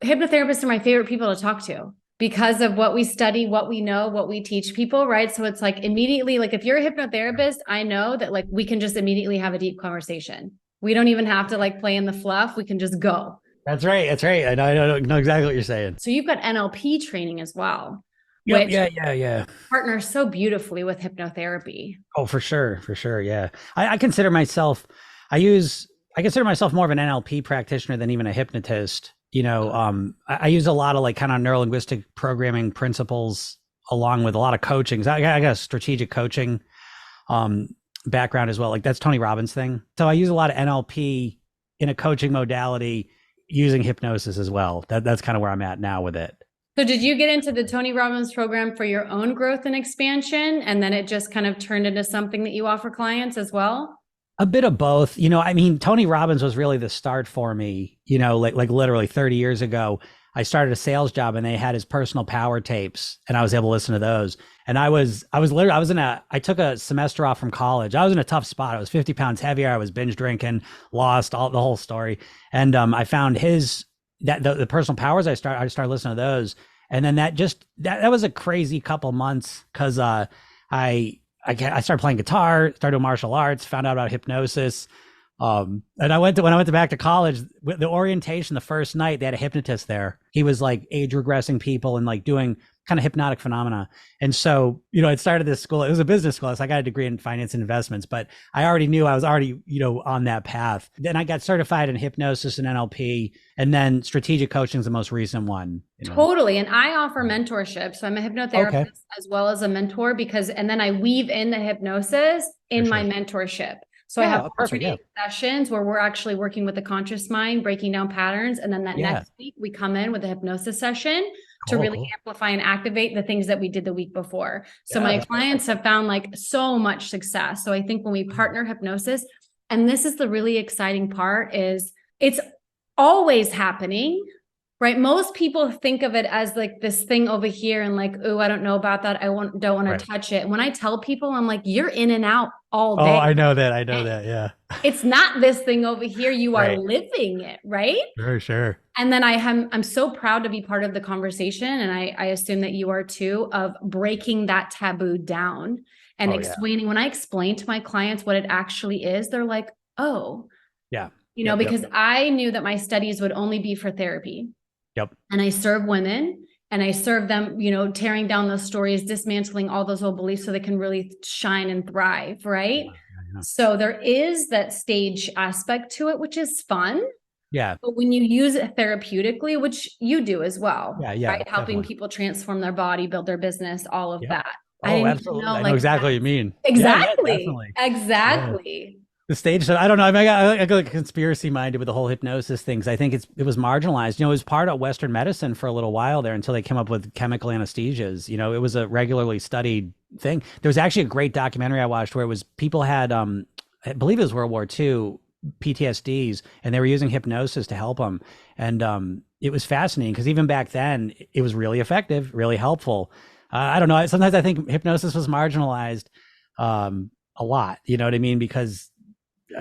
hypnotherapists are my favorite people to talk to because of what we study, what we know, what we teach people, right? So it's like immediately, like if you're a hypnotherapist, I know that like we can just immediately have a deep conversation. We don't even have to like play in the fluff. We can just go. That's right. That's right. I know exactly what you're saying. So you've got NLP training as well, Yep. which Yeah. Yeah. Yeah. partners so beautifully with hypnotherapy. Oh, for sure. For sure. Yeah. I consider myself, I use, I consider myself more of an NLP practitioner than even a hypnotist. I use a lot of like kind of neurolinguistic programming principles along with a lot of coaching. I got a strategic coaching um, background as well. Like that's Tony Robbins' thing. So I use a lot of NLP in a coaching modality using hypnosis as well. That's kind of where I'm at now with it. So did you get into the Tony Robbins program for your own growth and expansion? And then it just kind of turned into something that you offer clients as well? A bit of both. I mean, Tony Robbins was really the start for me, like literally 30 years ago. I started a sales job and they had his personal power tapes and I was able to listen to those. And I took a semester off from college. I was in a tough spot. I was 50 pounds heavier. I was binge drinking, lost all the whole story. And I found the personal powers. I started listening to those. And then that was a crazy couple months because I started playing guitar, started doing martial arts, found out about hypnosis. And when I went back to college, the orientation, the first night, they had a hypnotist there. He was like age regressing people and like doing kind of hypnotic phenomena. And so, it started this school. It was a business school. So I got a degree in finance and investments, but I already knew I was already, on that path. Then I got certified in hypnosis and NLP, and then strategic coaching is the most recent one. Totally. And I offer mentorship. So I'm a Okay. hypnotherapist as well as a mentor and then I weave in the hypnosis For in my sure. mentorship. So I have Yeah. Perfect. Yeah. alternate sessions where we're actually working with the conscious mind, breaking down patterns. And then that Yeah. next week we come in with a hypnosis session to Cool. really Cool. amplify and activate the things that we did the week before. So Yeah. my That's clients perfect. have found like so much success. So I think when we partner hypnosis, and this is the really exciting part, is it's always happening, right? Most people think of it as like this thing over here and like, oh, I don't know about that. Don't want Right. to touch it. When I tell people, I'm like, you're in and out all Oh, day. I know that. I know that. Yeah. It's not this thing over here. You are Right. living it, right? For sure. And then I'm so proud to be part of the conversation, and I assume that you are too, of breaking that taboo down and Oh, yeah. explaining. When I explain to my clients what it actually is, they're like, oh, Yeah. Yep. Yep. because I knew that my studies would only be for therapy. Yep. And I serve women and I serve them, tearing down those stories, dismantling all those old beliefs so they can really shine and thrive, right? Yeah. So there is that stage aspect to it, which is fun. Yeah. But when you use it therapeutically, which you do as well, Yeah. Yeah. right? Helping Definitely. people transform their body, build their business, all of Yep. that. I Oh, didn't even absolutely. know I know like exactly what that. you mean. Yeah. Yeah. Exactly. Definitely. Yeah. Exactly. The stage. So I don't know. I mean, I got like conspiracy minded with the whole hypnosis things. I think it was marginalized. It was part of Western medicine for a little while there until they came up with chemical anesthesias. It was a regularly studied thing. There was actually a great documentary I watched where it was people had, I believe it was World War II PTSDs, and they were using hypnosis to help them. And it was fascinating because even back then, it was really effective, really helpful. I don't know. Sometimes I think hypnosis was marginalized a lot. You know what I mean? Because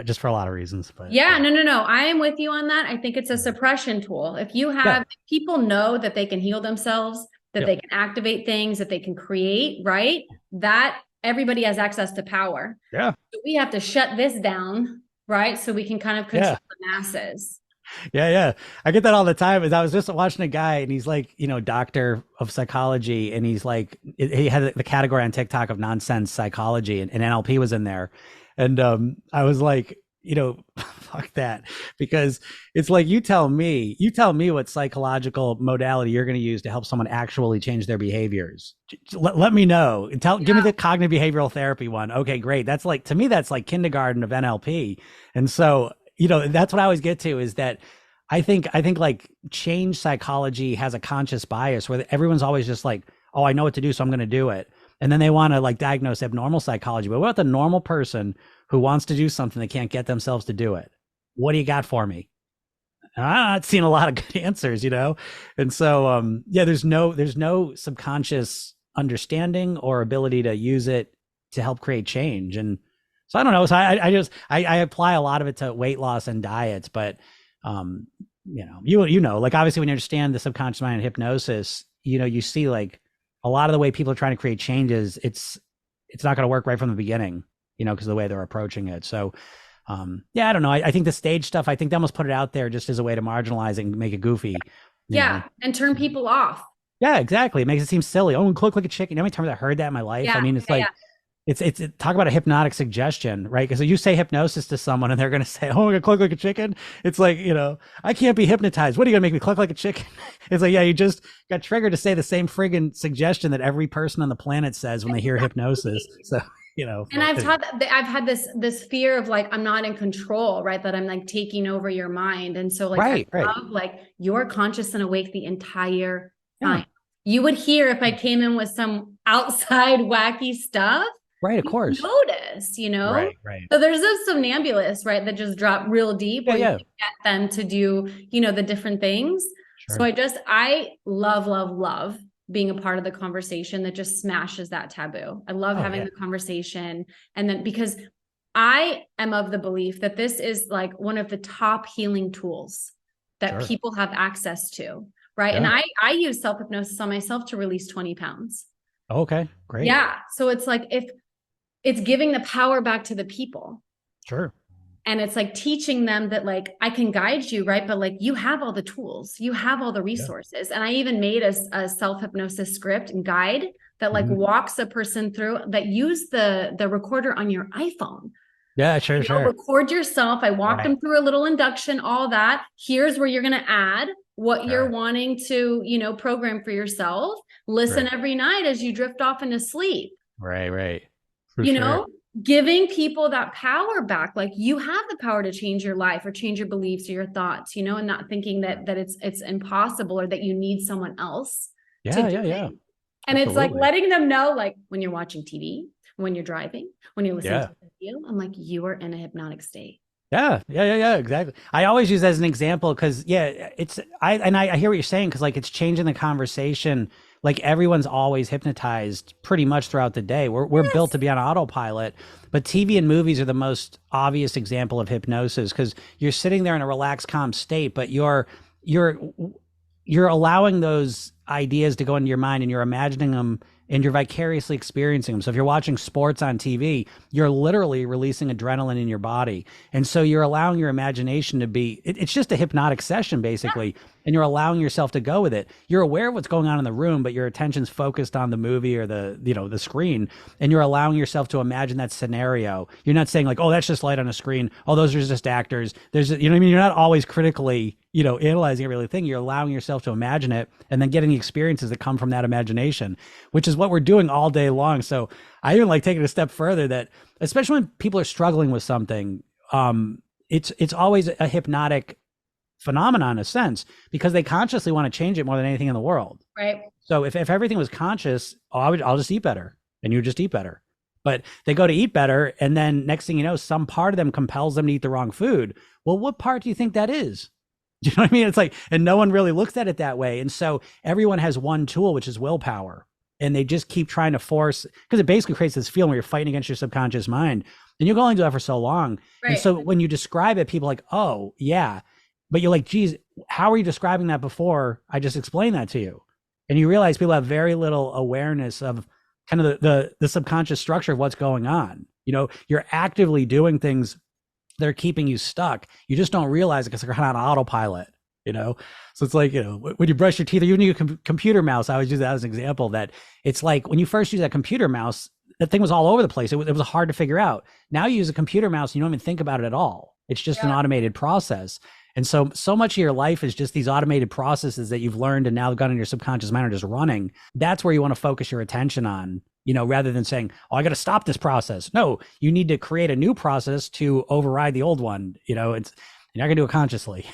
just for a lot of reasons. But Yeah, yeah, no. I am with you on that. I think it's a suppression tool. yeah, If people know that they can heal themselves, that yep, they can activate things, that they can create, right? That everybody has access to power. yeah, So we have to shut this down, right? So we can kind of yeah, control the masses. yeah. I get that all the time. As I was just watching a guy, and he's like, doctor of psychology, and he's like, he had the category on TikTok of nonsense psychology, and NLP was in there, and I was like, fuck that, because it's like you tell me what psychological modality you're going to use to help someone actually change their behaviors. Let me know. Give me Yeah. the cognitive behavioral therapy one. Okay, great. That's like, to me, that's like kindergarten of NLP. And so, that's what I always get to is that I think like change psychology has a conscious bias where everyone's always just like, oh, I know what to do, so I'm going to do it. And then they want to like diagnose abnormal psychology. But what about the normal person who wants to do something they can't get themselves to do it? What do you got for me? And I'm not seeing a lot of good answers. And so yeah, there's no subconscious understanding or ability to use it to help create change. And so I don't know. So I apply a lot of it to weight loss and diets, but like obviously when you understand the subconscious mind and hypnosis, you see like a lot of the way people are trying to create changes, it's not going to work right from the beginning, because of the way they're approaching it. So, yeah, I don't know. I think the stage stuff, I think they almost put it out there just as a way to marginalize it and make it goofy. Yeah. And turn people off. Yeah, exactly. It makes it seem silly. Oh, and click like a chicken. How many times I heard that in my life? I mean, it's like, it's talk about a hypnotic suggestion, right? Because you say hypnosis to someone and they're going to say, oh, I'm going to cluck like a chicken. It's like, I can't be hypnotized. What are you going to make me cluck like a chicken? It's like, yeah, you just got triggered to say the same friggin' suggestion that every person on the planet says when they hear hypnosis. So, and I've had this fear of like, I'm not in control, right? That I'm like taking over your mind. And so like, I love like you're conscious and awake the entire time. Yeah. You would hear if I came in with some outside wacky stuff. Right, of course. Notice, Right. So there's those somnambulists, right, that just drop real deep where you can get them to do, the different things. Sure. So I love being a part of the conversation that just smashes that taboo. I love having the conversation. And then because I am of the belief that this is like one of the top healing tools that people have access to, right? Yeah. And I use self-hypnosis on myself to release 20 pounds. Okay, great. Yeah. So it's like it's giving the power back to the people. Sure. And it's like teaching them that like, I can guide you, right? But like, you have all the tools, you have all the resources. Yeah. And I even made a self-hypnosis script and guide that like walks a person through, that use the recorder on your iPhone. Yeah, sure. Record yourself. I walked them through a little induction, all that. Here's where you're going to add what you're wanting to, program for yourself. Listen every night as you drift off into sleep. Right. Giving people that power back. Like you have the power to change your life or change your beliefs or your thoughts, and not thinking that it's impossible or that you need someone else. Yeah. And Absolutely. It's like letting them know, like when you're watching TV, when you're driving, when you're listening to the video, I'm like, you are in a hypnotic state. Yeah, exactly. I always use that as an example because I hear what you're saying because like it's changing the conversation. Like everyone's always hypnotized pretty much throughout the day. We're built to be on autopilot, but TV and movies are the most obvious example of hypnosis because you're sitting there in a relaxed, calm state, but you're allowing those ideas to go into your mind and you're imagining them and you're vicariously experiencing them. So if you're watching sports on TV, you're literally releasing adrenaline in your body. And so you're allowing your imagination to be, it's just a hypnotic session basically. And you're allowing yourself to go with it. You're aware of what's going on in the room, but your attention's focused on the movie or the screen. And you're allowing yourself to imagine that scenario. You're not saying like, oh, that's just light on a screen. Oh, those are just actors. There's, what I mean? You're not always critically, analyzing everything. You're allowing yourself to imagine it and then getting the experiences that come from that imagination, which is what we're doing all day long. So I even like taking it a step further that, especially when people are struggling with something, it's always a hypnotic phenomenon in a sense because they consciously want to change it more than anything in the world. Right. So if everything was conscious, I'll just eat better and you just eat better. But they go to eat better and then next thing you know, some part of them compels them to eat the wrong food. Well, what part do you think that is? Do you know what I mean? It's like, and no one really looks at it that way. And so everyone has one tool, which is willpower. And they just keep trying to force, because it basically creates this feeling where you're fighting against your subconscious mind. And you can only do that for so long. Right. And so when you describe it, people are like, oh, yeah. But you're like, geez, how are you describing that before I just explained that to you? And you realize people have very little awareness of kind of the subconscious structure of what's going on. You're actively doing things that are keeping you stuck. You just don't realize it because they're kind of on autopilot, So it's like, when you brush your teeth or even use a computer mouse, I always use that as an example that it's like when you first use that computer mouse, that thing was all over the place. It was hard to figure out. Now you use a computer mouse and you don't even think about it at all. It's just an automated process. And so much of your life is just these automated processes that you've learned and now got in your subconscious mind are just running. That's where you want to focus your attention on, rather than saying, oh, I got to stop this process. No, you need to create a new process to override the old one. You're not going to do it consciously.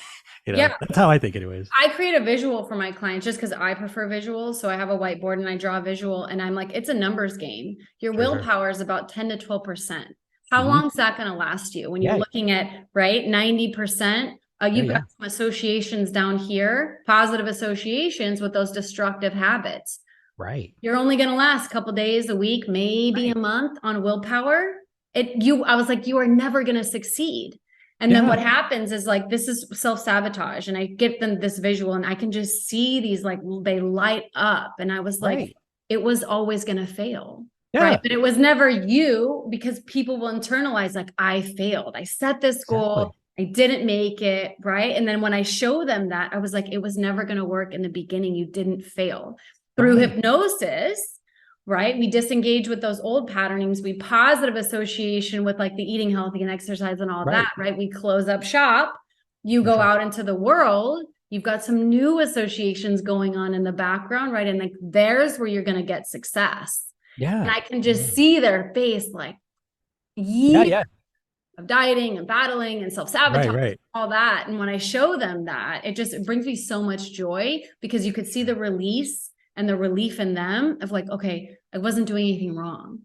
That's how I think anyways. I create a visual for my clients just because I prefer visuals. So I have a whiteboard and I draw a visual and I'm like, it's a numbers game. Your willpower is about 10 to 12%. How long is that going to last you when you're looking at, 90%? You've got some associations down here, positive associations with those destructive habits. Right. You're only going to last a couple days, a week, maybe a month on willpower. I was like, you are never going to succeed. And then what happens is like, this is self-sabotage. And I give them this visual and I can just see these, like, they light up. And I was like, it was always going to fail. Right. But it was never you, because people will internalize, like, I failed. I set this goal. I didn't make it. Right. And then when I show them that, I was like, it was never going to work in the beginning. You didn't fail. Through hypnosis, right? We disengage with those old patternings. We positive association with like the eating healthy and exercise and all that, right? We close up shop. You go out into the world. You've got some new associations going on in the background, right? And like, there's where you're going to get success. Yeah. And I can just see their face, like, of dieting and battling and self-sabotage, all that. And when I show them that, it brings me so much joy, because you could see the release and the relief in them of like, okay, I wasn't doing anything wrong.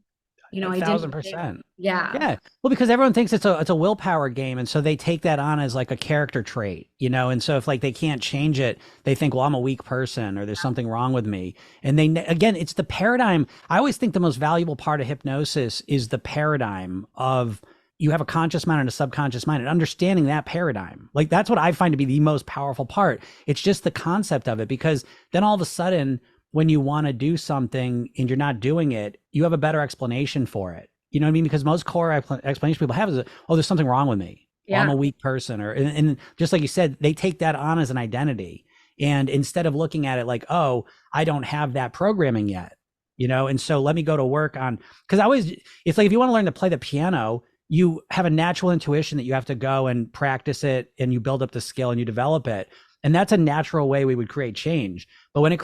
You know, 1,000%. Yeah. Well, because everyone thinks it's a willpower game. And so they take that on as like a character trait, you know? And so if like they can't change it, they think, well, I'm a weak person or there's something wrong with me. And again, it's the paradigm. I always think the most valuable part of hypnosis is the paradigm of, you have a conscious mind and a subconscious mind, and understanding that paradigm. Like, that's what I find to be the most powerful part. It's just the concept of it, because then all of a sudden, when you want to do something and you're not doing it, you have a better explanation for it. You know what I mean? Because most core explanation people have is, oh, there's something wrong with me. I'm a weak person. And just like you said, they take that on as an identity. And instead of looking at it like, oh, I don't have that programming yet, you know? And so let me go to work on, because it's like, if you want to learn to play the piano, you have a natural intuition that you have to go and practice it, and you build up the skill and you develop it. And that's a natural way we would create change. But when it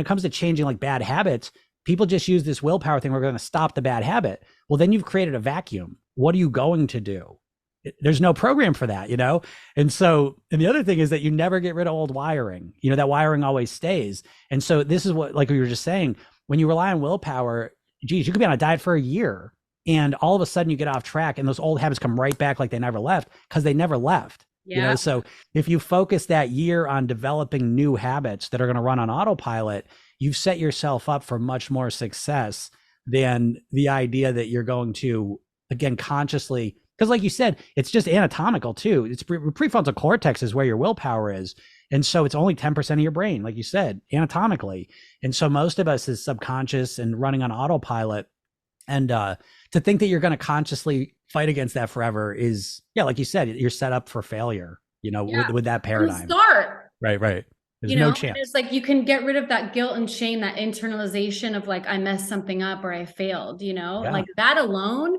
comes to changing like bad habits, people just use this willpower thing. We're going to stop the bad habit. Well, then you've created a vacuum. What are you going to do? There's no program for that, you know? And the other thing is that you never get rid of old wiring. You know, that wiring always stays. And so this is what, like we were just saying, when you rely on willpower, geez, you could be on a diet for a year, and all of a sudden you get off track and those old habits come right back like they never left, because they never left. You know, so if you focus that year on developing new habits that are going to run on autopilot, you've set yourself up for much more success than the idea that you're going to, again, consciously, because like you said, it's just anatomical too. It's prefrontal cortex is where your willpower is. And so it's only 10% of your brain, like you said, anatomically. And so most of us is subconscious and running on autopilot. And to think that you're going to consciously fight against that forever is, like you said, you're set up for failure, you know, with that paradigm. Start. Right. There's no chance. It's like, you can get rid of that guilt and shame, that internalization of like, I messed something up or I failed, you know, like that alone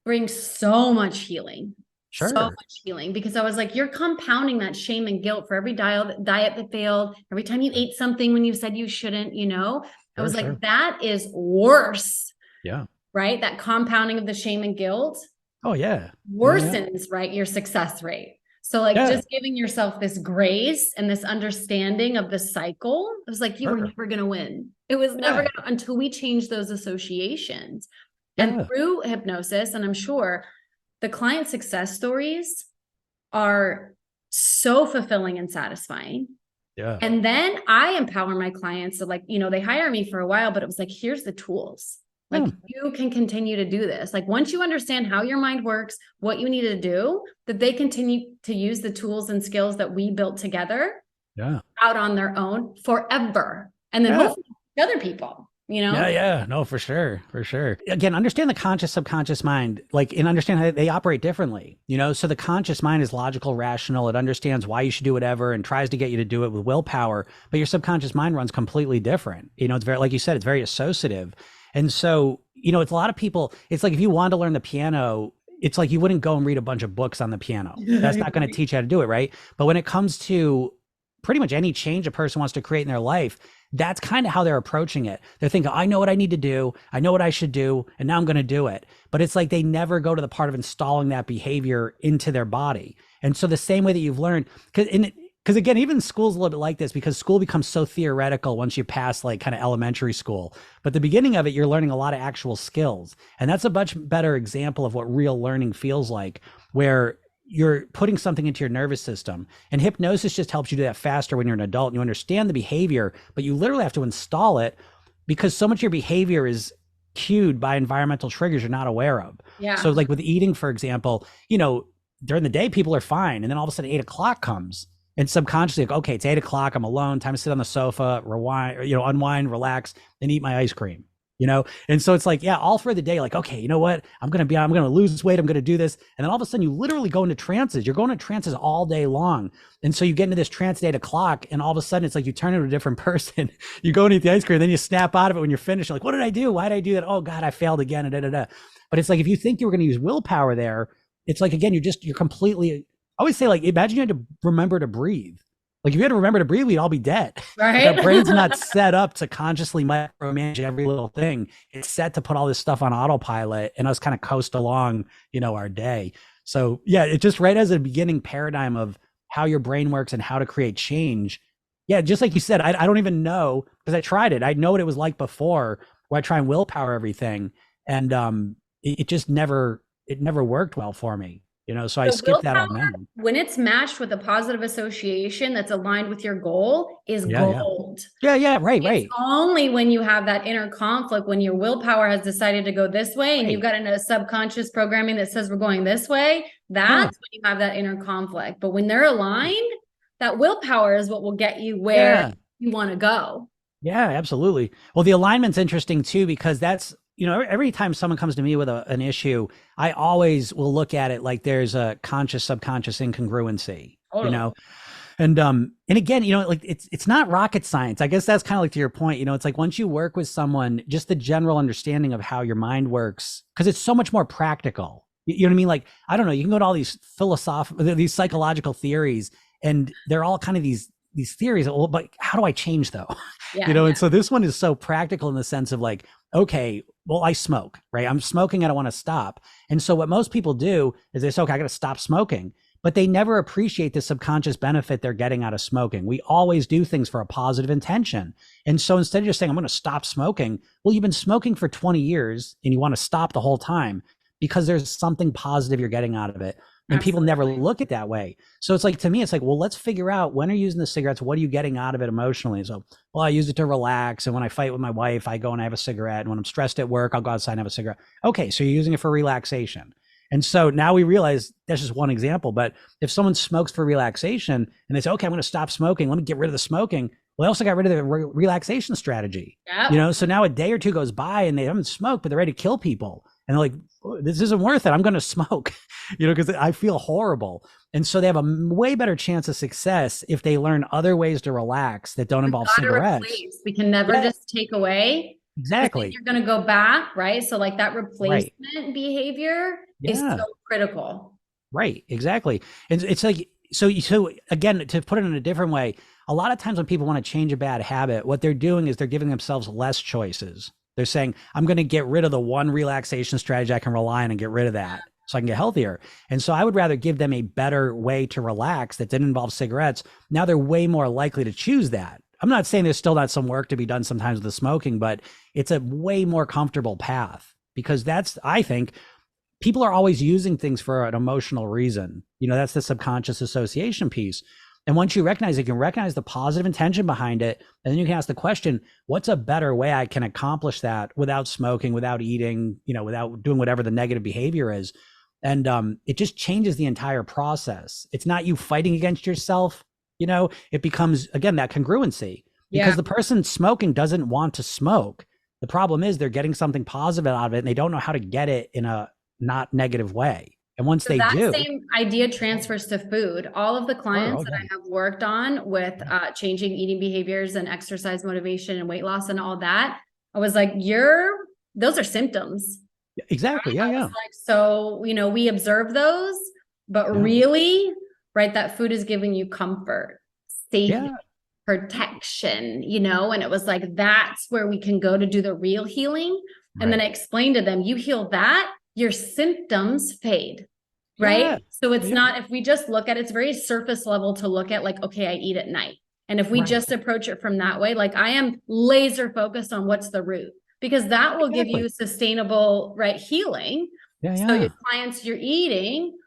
brings so much healing. So much healing, because I was like, you're compounding that shame and guilt for every diet that failed, every time you ate something when you said you shouldn't, you know. I was like, that is worse. Right? That compounding of the shame and guilt worsens, right, your success rate. So like just giving yourself this grace and this understanding of the cycle, it was like, you were never going to win. It was never going to, until we change those associations. And through hypnosis, and I'm sure the client success stories are so fulfilling and satisfying. And then I empower my clients to, like, you know, they hire me for a while, but it was like, here's the tools. Like, you can continue to do this. Like, once you understand how your mind works, what you need to do, that they continue to use the tools and skills that we built together out on their own forever. And then hopefully other people, you know? No, for sure. Again, understand the conscious, subconscious mind, like, and understand how they operate differently, you know? So the conscious mind is logical, rational. It understands why you should do whatever and tries to get you to do it with willpower. But your subconscious mind runs completely different. You know, it's very, like you said, it's very associative. And so, you know, it's a lot of people, it's like, if you want to learn the piano, it's like, you wouldn't go and read a bunch of books on the piano. That's not going to teach you how to do it. Right. But when it comes to pretty much any change a person wants to create in their life, that's kind of how they're approaching it. They're thinking, I know what I need to do. I know what I should do. And now I'm going to do it. But it's like, they never go to the part of installing that behavior into their body. And so the same way that you've learned, because again, even school's a little bit like this, because school becomes so theoretical once you pass like kind of elementary school. But the beginning of it, you're learning a lot of actual skills. And that's a much better example of what real learning feels like, where you're putting something into your nervous system. And hypnosis just helps you do that faster when you're an adult and you understand the behavior, but you literally have to install it, because so much of your behavior is cued by environmental triggers you're not aware of. So like with eating, for example, you know, during the day, people are fine. And then all of a sudden 8 o'clock comes and subconsciously like, okay, it's 8 o'clock. I'm alone. Time to sit on the sofa, rewind, unwind, relax, and eat my ice cream. And so it's like, yeah, all through the day, like, okay, you know what? I'm going to lose weight. I'm going to do this. And then all of a sudden you literally go into trances. You're going to trances all day long. And so you get into this trance at 8 o'clock and all of a sudden it's like you turn into a different person. You go and eat the ice cream, and then you snap out of it when you're finished. You're like, what did I do? Why did I do that? Oh God, I failed again. But it's like, if you think you were going to use willpower there, it's like, again, you're completely, I always say, like, imagine you had to remember to breathe. Like if you had to remember to breathe, we'd all be dead. Right. Like our brain's not set up to consciously micromanage every little thing. It's set to put all this stuff on autopilot and us kind of coast along, our day. So yeah, it just right as a beginning paradigm of how your brain works and how to create change. Yeah, just like you said, I don't even know, because I tried it. I know what it was like before, where I try and willpower everything. And it just never worked well for me. So I skipped that on that. When it's matched with a positive association that's aligned with your goal is gold. Yeah. Right. It's only when you have that inner conflict, when your willpower has decided to go this way and you've got a subconscious programming that says we're going this way, that's when you have that inner conflict. But when they're aligned, that willpower is what will get you where you want to go. Yeah, absolutely. Well, the alignment's interesting too, because that's, every time someone comes to me with an issue, I always will look at it like there's a conscious, subconscious incongruency, and again, like it's not rocket science. I guess that's kind of like to your point, it's like once you work with someone, just the general understanding of how your mind works, because it's so much more practical. You know what I mean? Like, I don't know, you can go to all these these psychological theories, and they're all kind of these theories. Well, but how do I change though? And so this one is so practical in the sense of like, okay, well, I smoke, right? I'm smoking. I don't want to stop. And so what most people do is they say, okay, I got to stop smoking, but they never appreciate the subconscious benefit they're getting out of smoking. We always do things for a positive intention. And so instead of just saying, I'm going to stop smoking, well, you've been smoking for 20 years and you want to stop the whole time because there's something positive you're getting out of it. And people never look at that way. So it's like, to me, it's like, well, let's figure out, when are you using the cigarettes? What are you getting out of it emotionally? So, well, I use it to relax. And when I fight with my wife, I go and I have a cigarette. And when I'm stressed at work, I'll go outside and have a cigarette. Okay. So you're using it for relaxation. And so now we realize that's just one example. But if someone smokes for relaxation and they say, okay, I'm going to stop smoking, let me get rid of the smoking. Well, they also got rid of the relaxation strategy. So now a day or two goes by and they haven't smoked, but they're ready to kill people. And they're like, this isn't worth it. I'm going to smoke, because I feel horrible. And so they have a way better chance of success if they learn other ways to relax that don't involve cigarettes. We can never just take away. Exactly. You're going to go back, right? So like that replacement behavior is so critical. Right. Exactly. And it's like, so again, to put it in a different way, a lot of times when people want to change a bad habit, what they're doing is they're giving themselves less choices. They're saying, I'm going to get rid of the one relaxation strategy I can rely on and get rid of that so I can get healthier. And so I would rather give them a better way to relax that didn't involve cigarettes. Now they're way more likely to choose that. I'm not saying there's still not some work to be done sometimes with the smoking, but it's a way more comfortable path, because I think people are always using things for an emotional reason. That's the subconscious association piece. And once you recognize it, you can recognize the positive intention behind it. And then you can ask the question, what's a better way I can accomplish that without smoking, without eating, without doing whatever the negative behavior is? And it just changes the entire process. It's not you fighting against yourself. It becomes, again, that congruency, because the person smoking doesn't want to smoke. The problem is they're getting something positive out of it and they don't know how to get it in a not negative way. And once they do, that same idea transfers to food. All of the clients that I have worked on with changing eating behaviors and exercise motivation and weight loss and all that, I was like, those are symptoms. Exactly. Yeah. Like, so, we observe those, but really, right, that food is giving you comfort, safety, protection, and it was like, that's where we can go to do the real healing. And then I explained to them, you heal that, your symptoms fade, right? So it's not, if we just look at it, it's very surface level to look at like, okay, I eat at night. And if we just approach it from that way, like I am laser focused on what's the root, because that will give you sustainable, right, healing. So your clients, you're eating,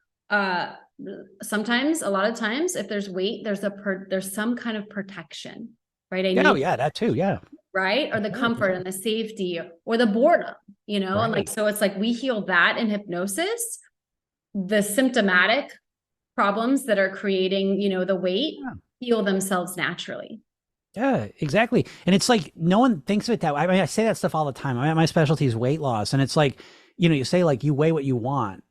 sometimes, a lot of times, if there's weight, there's some kind of protection, right? That too. Right? Or the comfort and the safety or the boredom, and like, so it's like we heal that in hypnosis. the symptomatic problems that are creating, the weight Yeah. heal themselves naturally. Yeah, exactly. And it's like no one thinks of it that way. I mean, I say that stuff all the time. My specialty is weight loss. And it's like, you say like you weigh what you want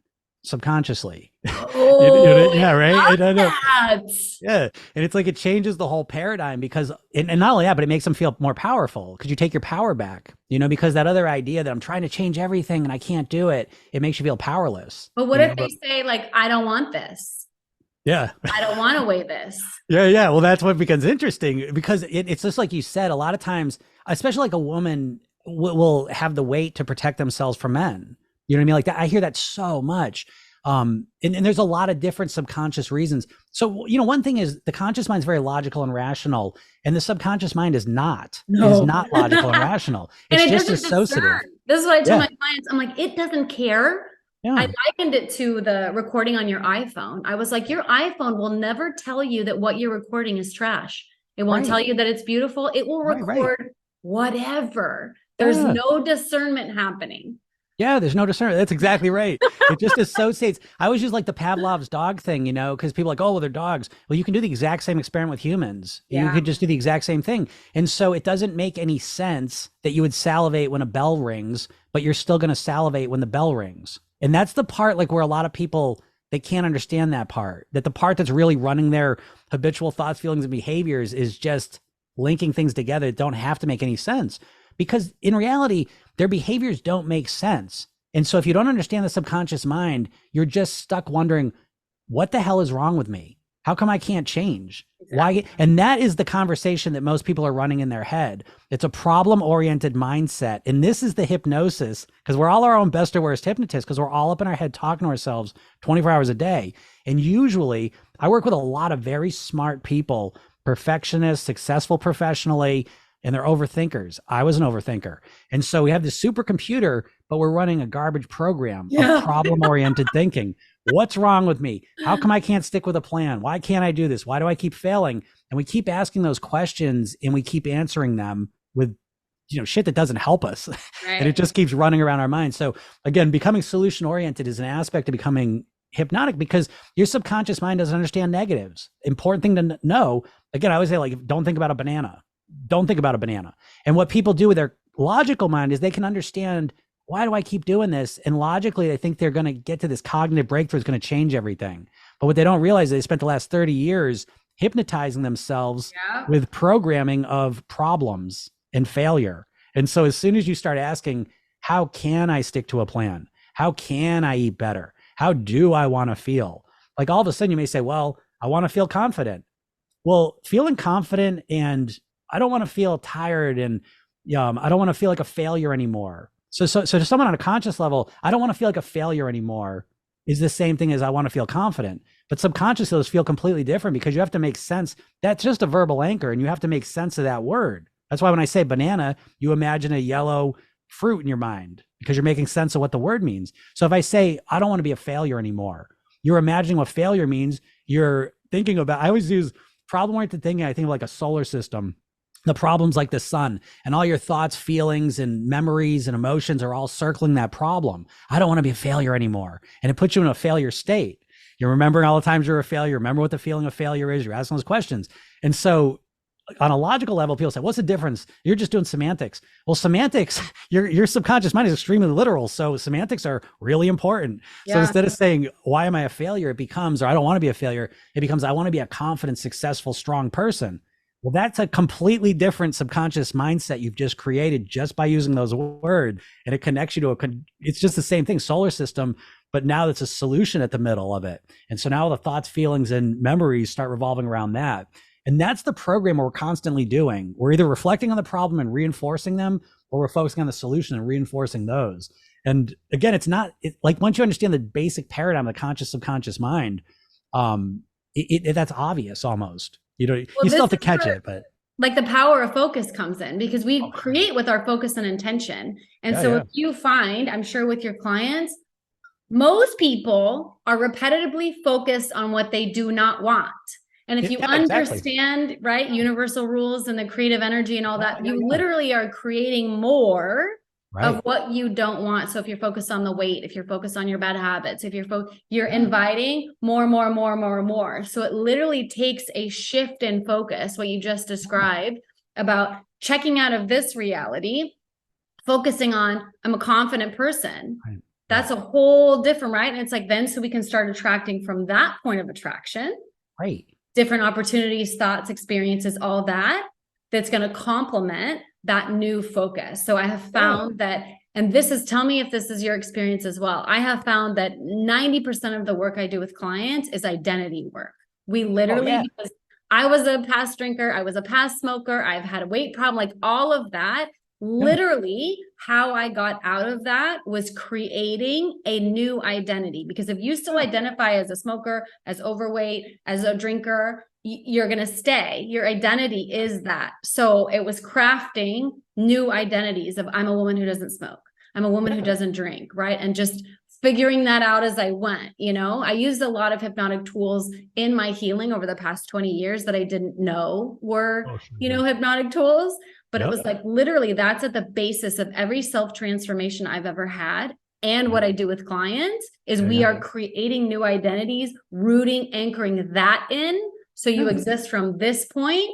subconsciously. Oh, Yeah, I right. love And I know. that. Yeah. And it's like it changes the whole paradigm because, and not only that, but it makes them feel more powerful because you take your power back, because that other idea that I'm trying to change everything and I can't do it, it makes you feel powerless, But what if they but say, like, I don't want this? yeah. I don't want to weigh this. Yeah, yeah. Well, that's what becomes interesting because it's just like you said, a lot of times, especially like a woman will have the weight to protect themselves from men. You know what I mean? Like that, I hear that so much. And there's a lot of different subconscious reasons. So, one thing is the conscious mind is very logical and rational, and the subconscious mind is not. It is No. not logical and rational. And It's it just doesn't associative. discern. This is what I tell Yeah, my clients. I'm like, it doesn't care. I yeah, likened it to the recording on your iPhone. I was like, your iPhone will never tell you that what you're recording is trash. It won't tell right, you that it's beautiful. It will right. record whatever. There's Yeah. no discernment happening. Yeah, there's no discernment. That's exactly right. It just associates. I always use like the Pavlov's dog thing, because people are like, oh, well, they're dogs. Well, you can do the exact same experiment with humans. You Yeah. could just do the exact same thing. And so it doesn't make any sense that you would salivate when a bell rings, but you're still going to salivate when the bell rings. And that's the part like where a lot of people, they can't understand that part, that the part that's really running their habitual thoughts, feelings, and behaviors is just linking things together that don't have to make any sense. Because in reality, their behaviors don't make sense. And so if you don't understand the subconscious mind, you're just stuck wondering, what the hell is wrong with me? How come I can't change? Why? And that is the conversation that most people are running in their head. It's a problem-oriented mindset. And this is the hypnosis, because we're all our own best or worst hypnotists, because we're all up in our head talking to ourselves 24 hours a day. And usually I work with a lot of very smart people, perfectionists, successful professionally, and they're overthinkers. I was an overthinker. And so we have this supercomputer, but we're running a garbage program of problem-oriented thinking. What's wrong with me? How come I can't stick with a plan? Why can't I do this? Why do I keep failing? And we keep asking those questions and we keep answering them with shit that doesn't help us. Right. And it just keeps running around our minds. So again, becoming solution-oriented is an aspect of becoming hypnotic because your subconscious mind doesn't understand negatives. Important thing to know. Again, I always say, like, don't think about a banana. Don't think about a banana. And what people do with their logical mind is they can understand, why do I keep doing this? And logically, they think they're going to get to this cognitive breakthrough is going to change everything. But what they don't realize is they spent the last 30 years hypnotizing themselves with programming of problems and failure. And so as soon as you start asking, how can I stick to a plan? How can I eat better? How do I want to feel? Like all of a sudden you may say, well, I want to feel confident. Well, feeling confident and I don't want to feel tired and I don't want to feel like a failure anymore. So to someone on a conscious level, I don't want to feel like a failure anymore is the same thing as I want to feel confident. But subconsciously, those feel completely different because you have to make sense. That's just a verbal anchor and you have to make sense of that word. That's why when I say banana, you imagine a yellow fruit in your mind because you're making sense of what the word means. So if I say, I don't want to be a failure anymore, you're imagining what failure means. You're thinking about, I always use problem-oriented thinking. I think of like a solar system. The problem's like the sun, and all your thoughts, feelings, and memories and emotions are all circling that problem. I don't want to be a failure anymore. And it puts you in a failure state. You're remembering all the times you're a failure. Remember what the feeling of failure is. You're asking those questions. And so on a logical level, people say, what's the difference? You're just doing semantics. Well, semantics, your subconscious mind is extremely literal. So semantics are really important. Yeah. So instead of saying, why am I a failure? It becomes, or I don't want to be a failure. It becomes, I want to be a confident, successful, strong person. Well, that's a completely different subconscious mindset you've just created just by using those words. And it connects you to it's just the same thing, solar system, but now that's a solution at the middle of it. And so now the thoughts, feelings, and memories start revolving around that. And that's the program we're constantly doing. We're either reflecting on the problem and reinforcing them, or we're focusing on the solution and reinforcing those. And again, it's not like once you understand the basic paradigm of the conscious subconscious mind, that's obvious almost. Well, you still have to catch it, but like the power of focus comes in because we create with our focus and intention. And if you find, I'm sure with your clients, most people are repetitively focused on what they do not want. And if you understand, right, universal rules and the creative energy and all that, you literally are creating more of Right. what you don't want. So if you're focused on the weight, if you're focused on your bad habits, if you're inviting more, more, more, more, more. So it literally takes a shift in focus, what you just described about checking out of this reality, focusing on, I'm a confident person. Right. That's a whole different, right? And it's like, then so we can start attracting from that point of attraction, Right. different opportunities, thoughts, experiences, all that, that's going to complement that new focus. So I have found that, and this is, tell me if this is your experience as well. I have found that 90% of the work I do with clients is identity work. We Oh literally, yeah. because I was a past drinker, I was a past smoker, I've had a weight problem, like all of that. Yeah. Literally, how I got out of that was creating a new identity. Because if you still identify as a smoker, as overweight, as a drinker, you're going to stay. Your identity is that. So it was crafting new identities of, I'm a woman who doesn't smoke. I'm a woman who doesn't drink, right? And just figuring that out as I went. I used a lot of hypnotic tools in my healing over the past 20 years that I didn't know were, Oh, sure. hypnotic tools. But it Yep. was like, literally, that's at the basis of every self-transformation I've ever had. And what I do with clients is we are creating new identities, rooting, anchoring that in. So you exist from this point,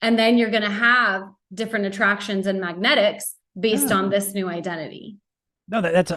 and then you're going to have different attractions and magnetics based on this new identity. No, that's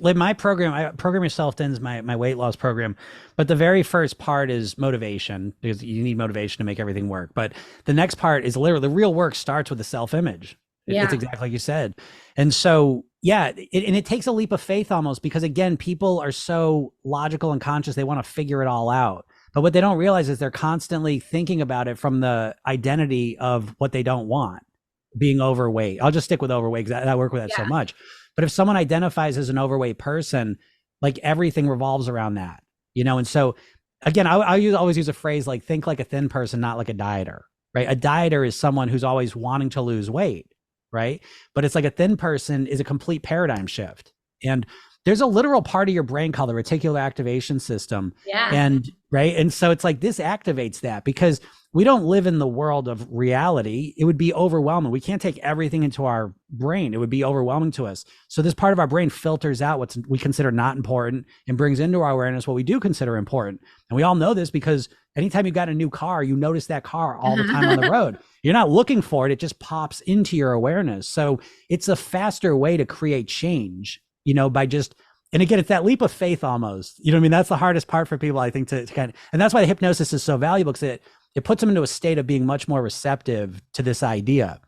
like my program. I program yourself ends my weight loss program, but the very first part is motivation, because you need motivation to make everything work. But the next part is literally the real work starts with the self image. It's exactly like you said, and so and it takes a leap of faith almost, because again, people are so logical and conscious, they want to figure it all out. But what they don't realize is they're constantly thinking about it from the identity of what they don't want, being overweight. I'll just stick with overweight because I work with that so much. But if someone identifies as an overweight person, like everything revolves around that, And so again, I always use a phrase like, think like a thin person, not like a dieter, right? A dieter is someone who's always wanting to lose weight, right? But it's like a thin person is a complete paradigm shift. And there's a literal part of your brain called the reticular activation system. Yeah. And right. And so it's like this activates that, because we don't live in the world of reality. It would be overwhelming. We can't take everything into our brain. It would be overwhelming to us. So this part of our brain filters out what we consider not important and brings into our awareness what we do consider important. And we all know this because anytime you got a new car, you notice that car all the time on the road. You're not looking for it. It just pops into your awareness. So it's a faster way to create change, by just, and again, it's that leap of faith almost, what I mean? That's the hardest part for people, I think, to kind of, and that's why the hypnosis is so valuable, because it puts them into a state of being much more receptive to this idea,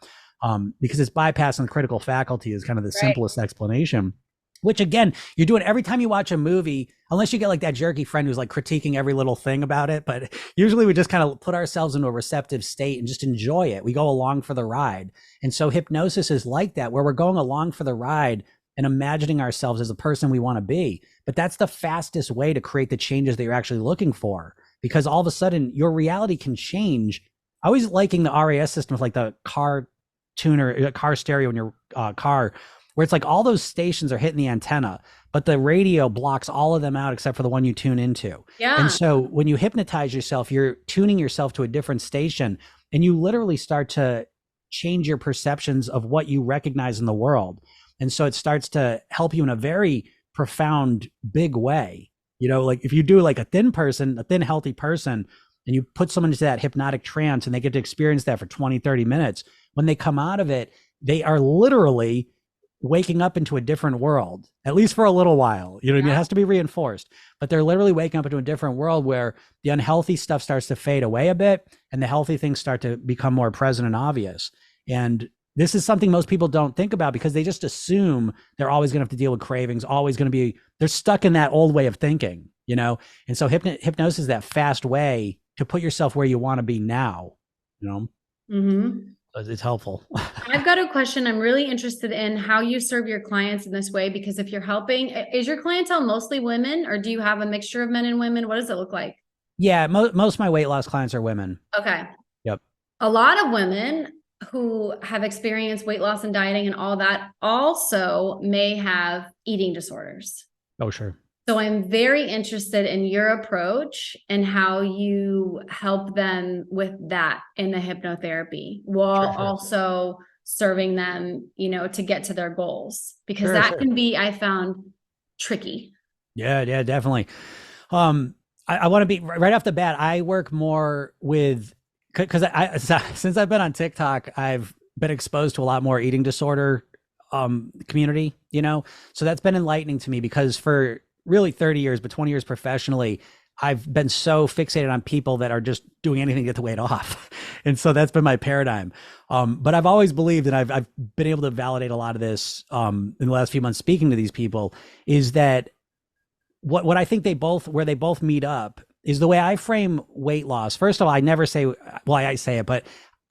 because it's bypassing the critical faculty is kind of the simplest explanation, which again, you're doing every time you watch a movie, unless you get like that jerky friend who's like critiquing every little thing about it. But usually we just kind of put ourselves into a receptive state and just enjoy it. We go along for the ride. And so hypnosis is like that, where we're going along for the ride and imagining ourselves as the person we want to be. But that's the fastest way to create the changes that you're actually looking for, because all of a sudden your reality can change. I always liking the RAS system, like the car tuner, car stereo in your car, where it's like all those stations are hitting the antenna, but the radio blocks all of them out except for the one you tune into. Yeah. And so when you hypnotize yourself, you're tuning yourself to a different station, and you literally start to change your perceptions of what you recognize in the world. And so it starts to help you in a very profound, big way. Like if you do like a thin, healthy person, and you put someone into that hypnotic trance and they get to experience that for 20, 30 minutes, when they come out of it, they are literally waking up into a different world, at least for a little while. It has to be reinforced, but they're literally waking up into a different world where the unhealthy stuff starts to fade away a bit and the healthy things start to become more present and obvious. And this is something most people don't think about, because they just assume they're always going to have to deal with cravings, they're stuck in that old way of thinking, and so hypnosis is that fast way to put yourself where you want to be now, It's helpful. I've got a question. I'm really interested in how you serve your clients in this way, because if you're helping, is your clientele mostly women, or do you have a mixture of men and women? What does it look like? Yeah, most of my weight loss clients are women. Okay. Yep. A lot of women who have experienced weight loss and dieting and all that also may have eating disorders. Oh, sure. So I'm very interested in your approach and how you help them with that in the hypnotherapy, while also serving them, to get to their goals, because Sure, that sure. can be, I found, tricky. Yeah, yeah, definitely. I want to be right off the bat. I work more with because since I've been on TikTok, I've been exposed to a lot more eating disorder community, so that's been enlightening to me because for really 30 years, but 20 years professionally, I've been so fixated on people that are just doing anything to get the weight off. And so that's been my paradigm. But I've always believed, and I've been able to validate a lot of this in the last few months speaking to these people, is that what I think where they both meet up is the way I frame weight loss. First of all, I never say, well, I say it, but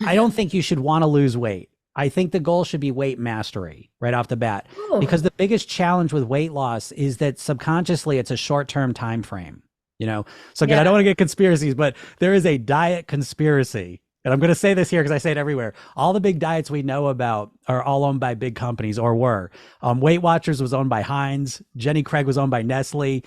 I don't think you should want to lose weight. I think the goal should be weight mastery right off the bat, because the biggest challenge with weight loss is that subconsciously it's a short-term time frame, So again, I don't want to get conspiracies, but there is a diet conspiracy. And I'm going to say this here because I say it everywhere. All the big diets we know about are all owned by big companies, or were. Weight Watchers was owned by Heinz. Jenny Craig was owned by Nestle.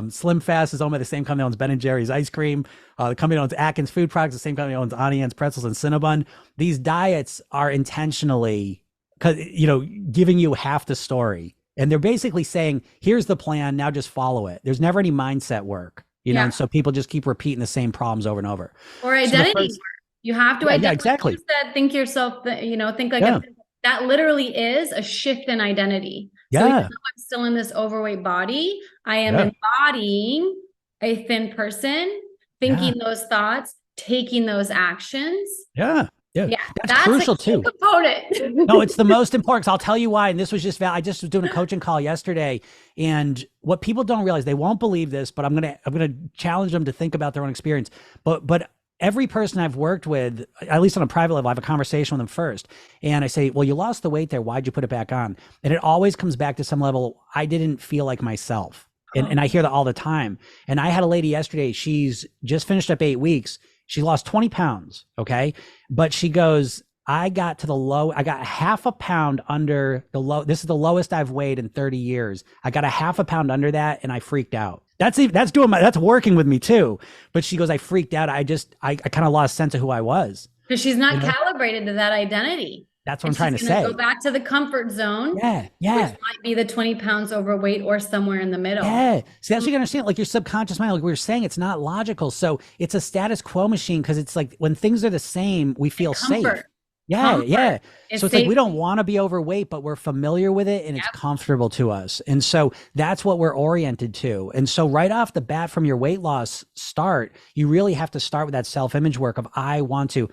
Slim Fast is owned by the same company that owns Ben & Jerry's ice cream. The company that owns Atkins Food Products, the same company that owns Auntie Anne's pretzels and Cinnabon. These diets are intentionally, giving you half the story. And they're basically saying, here's the plan, now just follow it. There's never any mindset work, and so people just keep repeating the same problems over and over. Or identity work. You have to identify. Exactly. You said, think yourself, think like that literally is a shift in identity. Yeah. So even though I'm still in this overweight body, I am embodying a thin person, thinking those thoughts, taking those actions. Yeah. That's crucial too. Component. No, it's the most important. I'll tell you why. And this was I just was doing a coaching call yesterday, and what people don't realize, they won't believe this, but I'm gonna challenge them to think about their own experience. But every person I've worked with, at least on a private level, I have a conversation with them first. And I say, well, you lost the weight there. Why'd you put it back on? And it always comes back to some level. I didn't feel like myself. And I hear that all the time. And I had a lady yesterday, she's just finished up 8 weeks. She lost 20 pounds. Okay. But she goes, I got half a pound under the low. This is the lowest I've weighed in 30 years. I got a half a pound under that, and I freaked out. That's working with me too. But she goes, I freaked out. I kind of lost sense of who I was. Because she's not calibrated to that identity. That's what I'm trying to say. Go back to the comfort zone. Yeah. Which might be the 20 pounds overweight or somewhere in the middle. Yeah. See, that's what you understand. Like your subconscious mind, like we were saying, it's not logical. So it's a status quo machine, because it's like when things are the same, we feel safe. Yeah. So it's like we don't want to be overweight, but we're familiar with it and it's comfortable to us. And so that's what we're oriented to. And so right off the bat from your weight loss start, you really have to start with that self-image work of I want to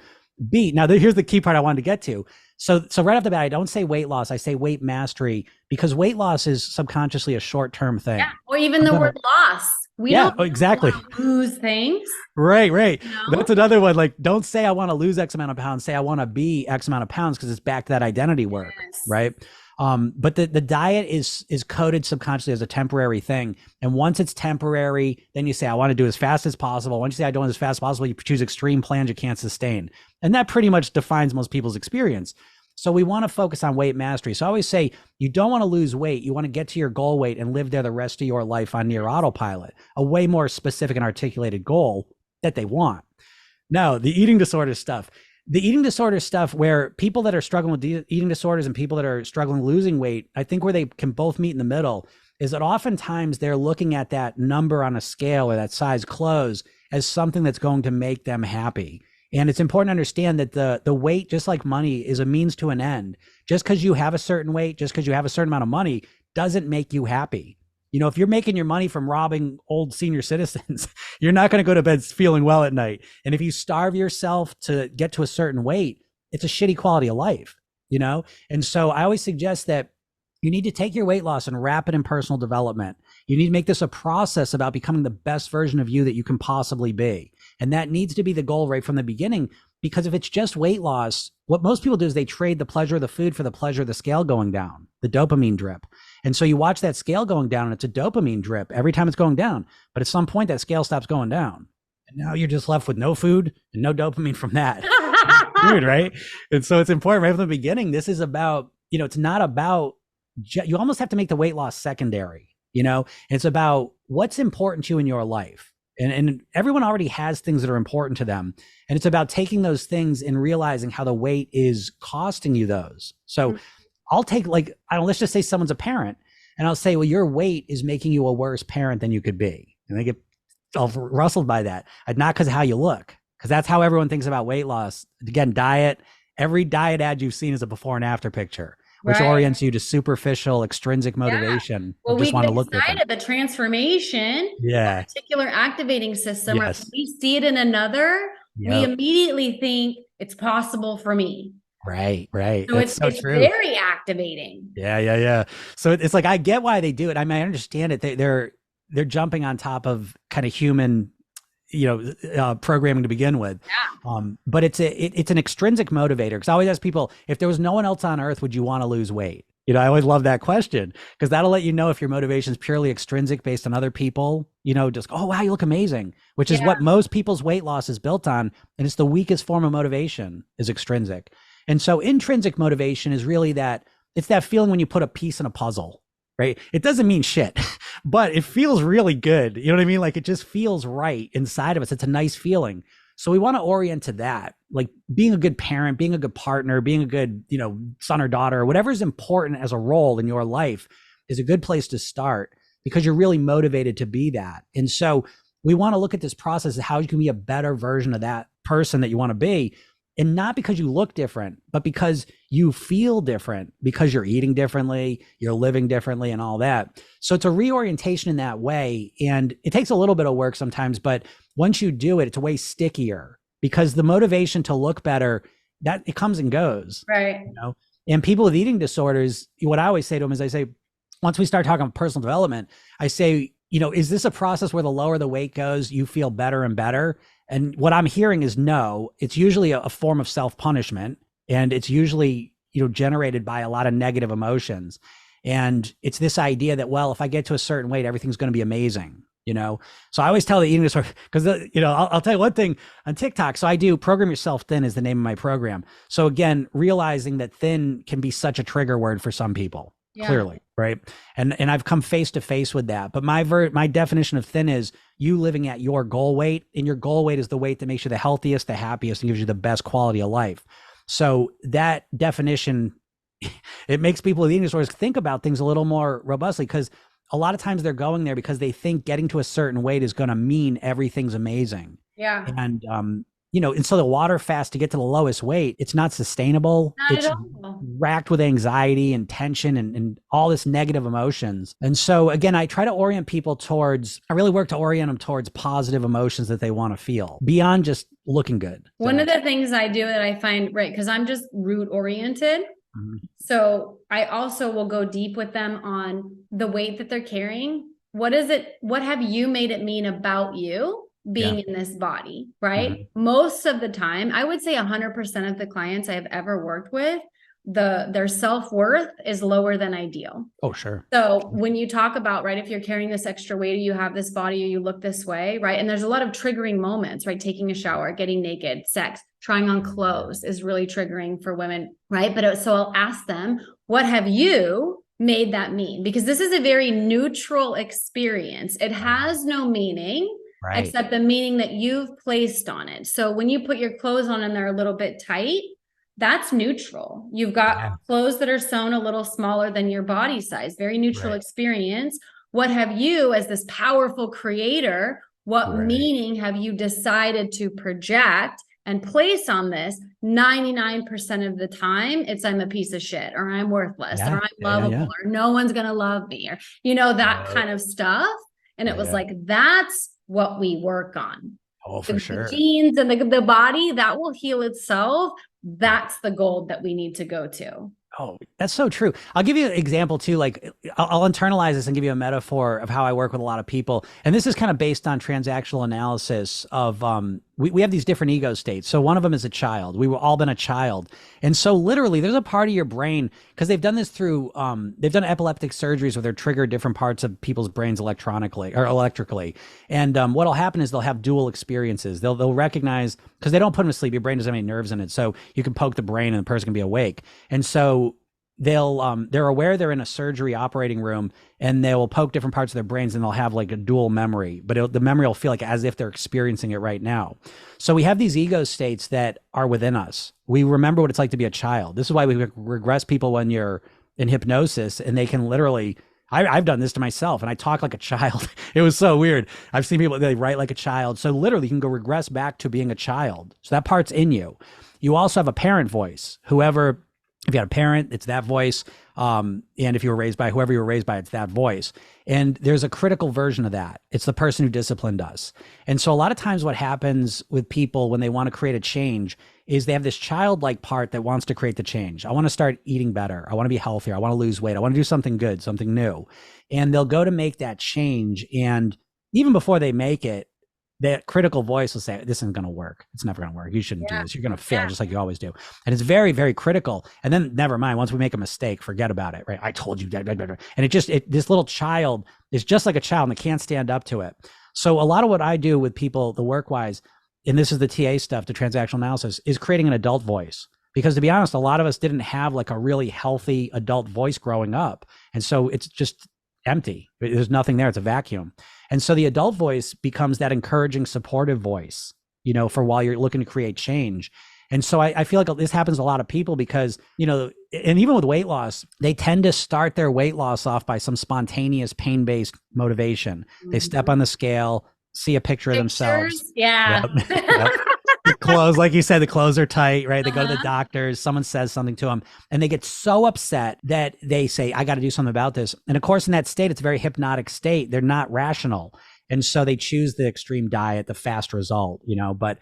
be. Now, here's the key part I wanted to get to. So right off the bat, I don't say weight loss, I say weight mastery, because weight loss is subconsciously a short-term thing. Yeah. Or even the word loss. We don't exactly lose things. Right. That's another one. Like, don't say I want to lose X amount of pounds. Say I want to be X amount of pounds, because it's back to that identity work, right? But the diet is coded subconsciously as a temporary thing. And once it's temporary, then you say, I want to do it as fast as possible. Once you say I don't want it as fast as possible, you choose extreme plans you can't sustain. And that pretty much defines most people's experience. So we want to focus on weight mastery. So I always say, you don't want to lose weight. You want to get to your goal weight and live there the rest of your life on near autopilot, a way more specific and articulated goal that they want. Now, the eating disorder stuff. The eating disorder stuff, where people that are struggling with eating disorders and people that are struggling losing weight, I think where they can both meet in the middle is that oftentimes they're looking at that number on a scale or that size clothes as something that's going to make them happy. And it's important to understand that the weight, just like money, is a means to an end. Just because you have a certain weight, just because you have a certain amount of money, doesn't make you happy. If you're making your money from robbing old senior citizens, you're not going to go to bed feeling well at night. And if you starve yourself to get to a certain weight, it's a shitty quality of life, And so I always suggest that you need to take your weight loss and wrap it in personal development. You need to make this a process about becoming the best version of you that you can possibly be. And that needs to be the goal right from the beginning, because if it's just weight loss, what most people do is they trade the pleasure of the food for the pleasure of the scale going down, the dopamine drip. And so you watch that scale going down and it's a dopamine drip every time it's going down. But at some point that scale stops going down. And now you're just left with no food and no dopamine from that. Weird, right? And so it's important right from the beginning. This is about, it's not about, you almost have to make the weight loss secondary, and it's about what's important to you in your life. And everyone already has things that are important to them. And it's about taking those things and realizing how the weight is costing you those. So I'll take, like, I don't, let's just say someone's a parent, and I'll say, well, your weight is making you a worse parent than you could be. And they get all rustled by that. Not because of how you look, because that's how everyone thinks about weight loss. Again, diet, every diet ad you've seen is a before and after picture, which orients you to superficial, extrinsic motivation. Well, just we want get to look excited different. the transformation, that particular activating system. Right? When we see it in another, we immediately think it's possible for me. Right. So it's true. Very activating. Yeah. So it's like, I get why they do it. I mean, I understand it. They're jumping on top of kind of human, programming to begin with. But it's an extrinsic motivator. Because I always ask people, if there was no one else on earth, would you want to lose weight? I always love that question, because that'll let you know if your motivation is purely extrinsic based on other people, just, oh, wow, you look amazing, which is what most people's weight loss is built on. And it's the weakest form of motivation is extrinsic. And so intrinsic motivation is really it's that feeling when you put a piece in a puzzle, right? It doesn't mean shit, but it feels really good. You know what I mean? Like, it just feels right inside of us. It's a nice feeling. So we want to orient to that, like being a good parent, being a good partner, being a good, son or daughter, whatever is important as a role in your life is a good place to start, because you're really motivated to be that. And so we want to look at this process of how you can be a better version of that person that you want to be. And not because you look different, but because you feel different, because you're eating differently, you're living differently, and all that. So it's a reorientation in that way. And it takes a little bit of work sometimes, but once you do it, it's way stickier, because the motivation to look better, that it comes and goes. Right. And people with eating disorders, what I always say to them is, I say, once we start talking about personal development, I say, is this a process where the lower the weight goes, you feel better and better? And what I'm hearing is no. It's usually a form of self-punishment, and it's usually, generated by a lot of negative emotions. And it's this idea that, well, if I get to a certain weight, everything's going to be amazing, So I always tell the eating disorder, because, I'll tell you one thing on TikTok. So I do Program Yourself Thin is the name of my program. So again, realizing that thin can be such a trigger word for some people. Clearly, right? And I've come face to face with that. But my definition of thin is you living at your goal weight, and your goal weight is the weight that makes you the healthiest, the happiest, and gives you the best quality of life. So that definition, it makes people with eating disorders think about things a little more robustly, because a lot of times they're going there because they think getting to a certain weight is going to mean everything's amazing. Yeah. And and so the water fast to get to the lowest weight, it's not sustainable. Not at all. Racked with anxiety and tension and all this negative emotions. And so again, I try to orient people I really work to orient them towards positive emotions that they want to feel beyond just looking good. One of the things I do that I find, right, because I'm just root oriented. So I also will go deep with them on the weight that they're carrying. What have you made it mean about you being in this body, right? Most of the time, I would say 100% of the clients I have ever worked with, their self-worth is lower than ideal. Oh, sure. So when you talk about, right, if you're carrying this extra weight, or you have this body, or you look this way, right? And there's a lot of triggering moments, right? Taking a shower, getting naked, sex, trying on clothes is really triggering for women, right? So I'll ask them, what have you made that mean? Because this is a very neutral experience. It has no meaning. Right. Except the meaning that you've placed on it. So when you put your clothes on and they're a little bit tight, that's neutral. You've got clothes that are sewn a little smaller than your body size, very neutral experience. What have you, as this powerful creator, what meaning have you decided to project and place on this? 99% of the time, it's I'm a piece of shit, or I'm worthless, or I'm lovable, or no one's going to love me, or, that kind of stuff. And it was like, that's what we work on. Oh, for sure. The genes and the body, that will heal itself. That's the goal that we need to go to. Oh, that's so true. I'll give you an example too. Like I'll internalize this and give you a metaphor of how I work with a lot of people. And this is kind of based on transactional analysis of, we have these different ego states. So one of them is a child. We were all been a child. And so literally there's a part of your brain, because they've done this through, they've done epileptic surgeries where they're triggered different parts of people's brains electronically or electrically. And what'll happen is they'll have dual experiences. They'll recognize, because they don't put them to sleep, your brain doesn't have any nerves in it. So you can poke the brain and the person can be awake. And so they're aware they're in a surgery operating room, and they will poke different parts of their brains, and they'll have like a dual memory, but the memory will feel like as if they're experiencing it right now. So we have these ego states that are within us. We remember what it's like to be a child. This is why we regress people when you're in hypnosis, and they can literally, I've done this to myself, and I talk like a child. It was so weird. I've seen people, they write like a child. So literally you can go regress back to being a child. So that part's in you. You also have a parent voice. If you had a parent, it's that voice. And if you were raised by whoever you were raised by, it's that voice. And there's a critical version of that. It's the person who disciplined us. And so a lot of times what happens with people when they want to create a change is they have this childlike part that wants to create the change. I want to start eating better. I want to be healthier. I want to lose weight. I want to do something good, something new. And they'll go to make that change. And even before they make it, that critical voice will say, this isn't going to work. It's never going to work. You shouldn't do this. You're going to fail just like you always do. And it's very, very critical. And then never mind, once we make a mistake, forget about it, right? I told you that. And this little child is just like a child, and they can't stand up to it. So a lot of what I do with people, the work-wise, and this is the TA stuff, the transactional analysis, is creating an adult voice. Because to be honest, a lot of us didn't have like a really healthy adult voice growing up. And so it's just empty. There's nothing there. It's a vacuum. And so the adult voice becomes that encouraging, supportive voice, for while you're looking to create change. And so I feel like this happens to a lot of people because, and even with weight loss, they tend to start their weight loss off by some spontaneous pain-based motivation. Mm-hmm. They step on the scale, see a picture of themselves. Yeah. Yep. The clothes, like you said, the clothes are tight, right? They go to the doctors, someone says something to them, and they get so upset that they say, I got to do something about this. And of course, in that state, it's a very hypnotic state. They're not rational. And so they choose the extreme diet, the fast result, but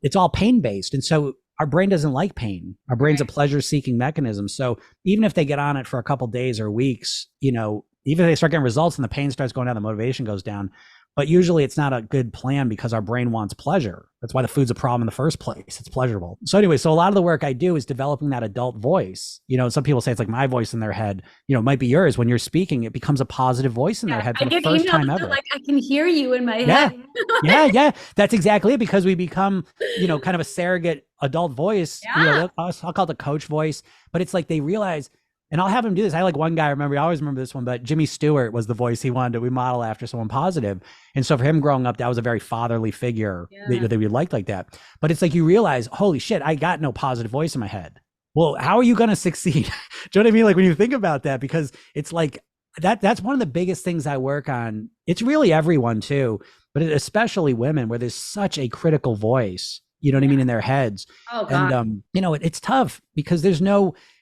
it's all pain-based. And so our brain doesn't like pain. Our brain's a pleasure-seeking mechanism. So even if they get on it for a couple days or weeks, even if they start getting results and the pain starts going down, the motivation goes down. But usually it's not a good plan because our brain wants pleasure. That's why the food's a problem in the first place. It's pleasurable. So anyway, so a lot of the work I do is developing that adult voice. Some people say it's like my voice in their head. It might be yours. When you're speaking, it becomes a positive voice in their head for the first time ever. Like I can hear you in my head. Yeah. That's exactly it, because we become, kind of a surrogate adult voice. I'll call it the coach voice, but it's like they realize. And I'll have him do this. I like one guy, I always remember this one, but Jimmy Stewart was the voice we model after someone positive. And so for him growing up, that was a very fatherly figure that we liked like that. But it's like you realize, holy shit, I got no positive voice in my head. Well, how are you going to succeed? Do you know what I mean? Like when you think about that, because it's like that's one of the biggest things I work on. It's really everyone too, but especially women, where there's such a critical voice. You know what I mean? In their heads. Oh, God. And, it's tough because there's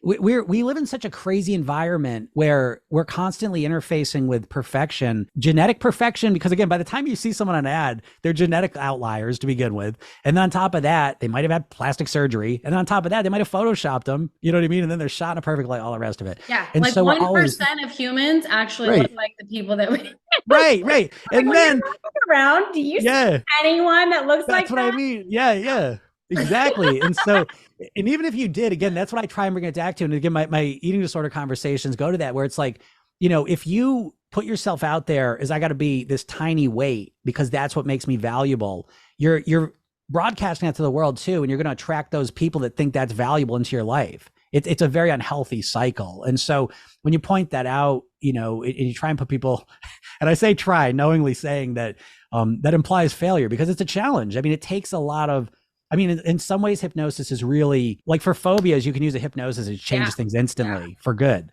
we live in such a crazy environment where we're constantly interfacing with perfection, genetic perfection, because again, by the time you see someone on an ad, they're genetic outliers to begin with. And then on top of that, they might've had plastic surgery. And then on top of that, they might've photoshopped them, you know what I mean? And then they're shot in a perfect light, all the rest of it. Yeah. And like so 1% of humans actually look like the people that we Right. like And then around, do you see anyone that looks like that? That's what I mean. Yeah. Exactly. And so, and even if you did, again, that's what I try and bring it back to. And again, my eating disorder conversations go to that, where it's like, if you put yourself out there as I got to be this tiny weight because that's what makes me valuable, you're broadcasting that to the world too. And you're going to attract those people that think that's valuable into your life. It's a very unhealthy cycle. And so when you point that out, and you try and put people, and I say try, knowingly saying that, that implies failure because it's a challenge. I mean, it takes a lot of, in some ways, hypnosis is really like for phobias, you can use a hypnosis. It changes things instantly for good.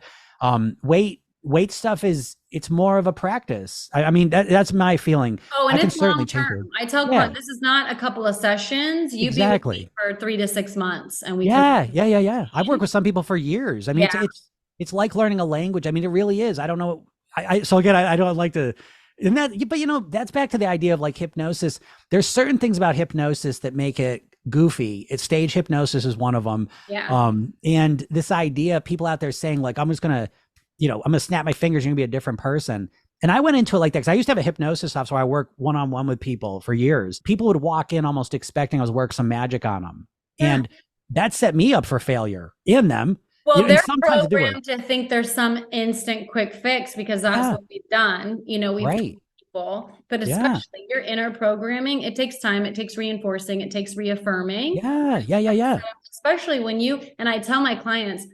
Weight stuff it's more of a practice. That's my feeling. Oh, and I can it's certainly long change term. I tell clients, this is not a couple of sessions. You be with me for 3 to 6 months, and we. Yeah. I've worked with some people for years. It's like learning a language. It really is. I don't know. So again, I don't like to. And that, but that's back to the idea of like hypnosis. There's certain things about hypnosis that make it goofy. It's stage hypnosis is one of them. Yeah. And this idea, people out there saying like, I'm going to snap my fingers, you're gonna be a different person. And I went into it like that because I used to have a hypnosis office where I worked one-on-one with people for years. People would walk in almost expecting I was working some magic on them. Yeah. And that set me up for failure in them. Well, they're programmed to think there's some instant quick fix because that's what we've done. We've told people, but especially your inner programming, it takes time. It takes reinforcing. It takes reaffirming. Yeah. So especially when and I tell my clients,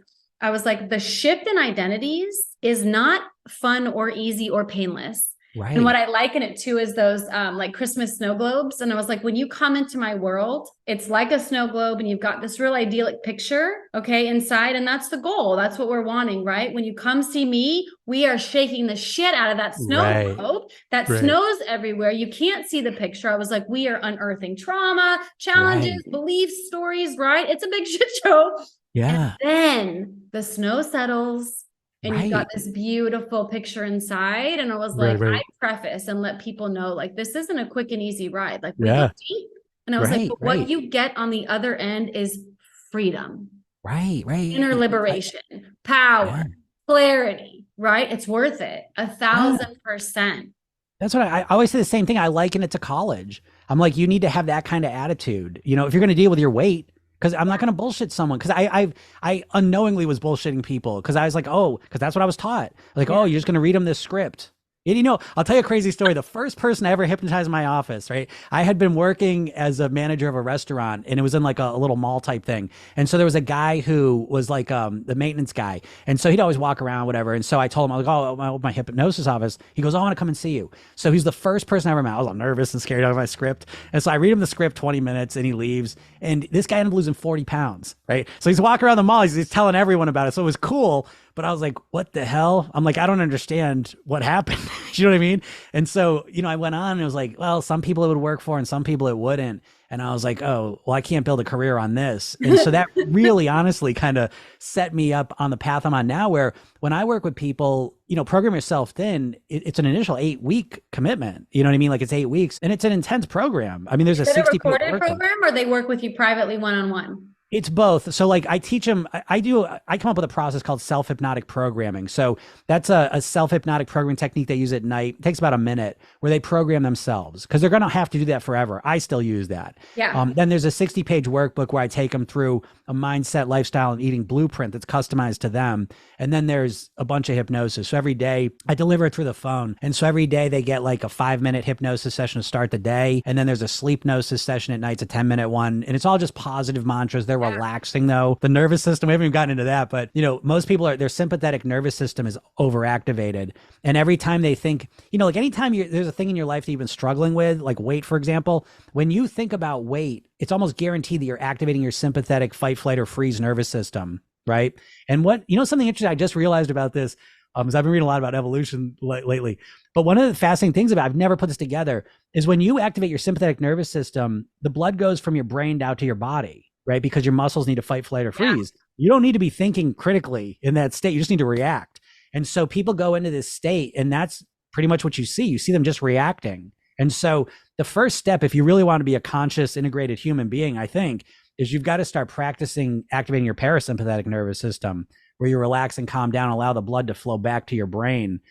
I was like, the shift in identities is not fun or easy or painless. Right. And what I liken it to is those like Christmas snow globes. And I was like, when you come into my world, it's like a snow globe and you've got this real idyllic picture, okay, inside. And that's the goal. That's what we're wanting, right? When you come see me, we are shaking the shit out of that snow globe that snows everywhere. You can't see the picture. I was like, we are unearthing trauma, challenges, beliefs, stories, right? It's a big shit show. Yeah. And then the snow settles. And you've got this beautiful picture inside. And I was like, I preface and let people know, like, this isn't a quick and easy ride. Like, we go deep. And I was like, but what you get on the other end is freedom. Inner liberation, power, clarity, right? It's worth it. 1,000%. That's what I always say the same thing. I liken it to college. I'm like, you need to have that kind of attitude. You know, if you're going to deal with your weight, because I'm not going to bullshit someone, because I unknowingly was bullshitting people, because I was like, oh, because that's what I was taught. Like, oh, you're just going to read them this script. And, you know, I'll tell you a crazy story. The first person I ever hypnotized in my office, right? I had been working as a manager of a restaurant, and it was in like a little mall type thing. And so there was a guy who was like the maintenance guy. And so he'd always walk around, whatever. And so I told him, I was like, oh, my hypnosis office. He goes, oh, I want to come and see you. So he's the first person I ever met. I was all nervous and scared out of my script. And so I read him the script 20 minutes and he leaves. And this guy ended up losing 40 pounds, right? So he's walking around the mall. He's telling everyone about it. So it was cool. But I was like, what the hell? I'm like, I don't understand what happened. You know what I mean? And so, you know, I went on and it was like, well, some people it would work for and some people it wouldn't. And I was like, oh, well, I can't build a career on this. And so that really honestly kind of set me up on the path I'm on now, where when I work with people, you know, program yourself thin, it's an initial 8-week commitment. You know what I mean? Like, it's 8 weeks and it's an intense program. I mean, there's a 60 recorded program, or they work with you privately one-on-one? It's both. So like I teach them, I come up with a process called self-hypnotic programming. So that's a self-hypnotic programming technique they use at night. It takes about a minute, where they program themselves, because they're going to have to do that forever. I still use that. Yeah. Then there's a 60-page workbook where I take them through a mindset, lifestyle, and eating blueprint that's customized to them. And then there's a bunch of hypnosis. So every day I deliver it through the phone. And so every day they get like a 5-minute hypnosis session to start the day. And then there's a sleep hypnosis session at night. It's a 10-minute one. And it's all just positive mantras. They're relaxing though. The nervous system, we haven't even gotten into that, but you know, most people their sympathetic nervous system is overactivated. And every time they think, you know, like anytime there's a thing in your life that you've been struggling with, like weight, for example, when you think about weight, it's almost guaranteed that you're activating your sympathetic fight, flight, or freeze nervous system. Right. And what, you know, something interesting I just realized about this, is I've been reading a lot about evolution lately, but one of the fascinating things about, I've never put this together, is when you activate your sympathetic nervous system, the blood goes from your brain down to your body, right? Because your muscles need to fight, flight, or freeze. You don't need to be thinking critically in that state. You just need to react. And so people go into this state, and that's pretty much what you see. You see them just reacting. And so the first step, if you really want to be a conscious, integrated human being, I think, is you've got to start practicing activating your parasympathetic nervous system, where you relax and calm down, allow the blood to flow back to your brain,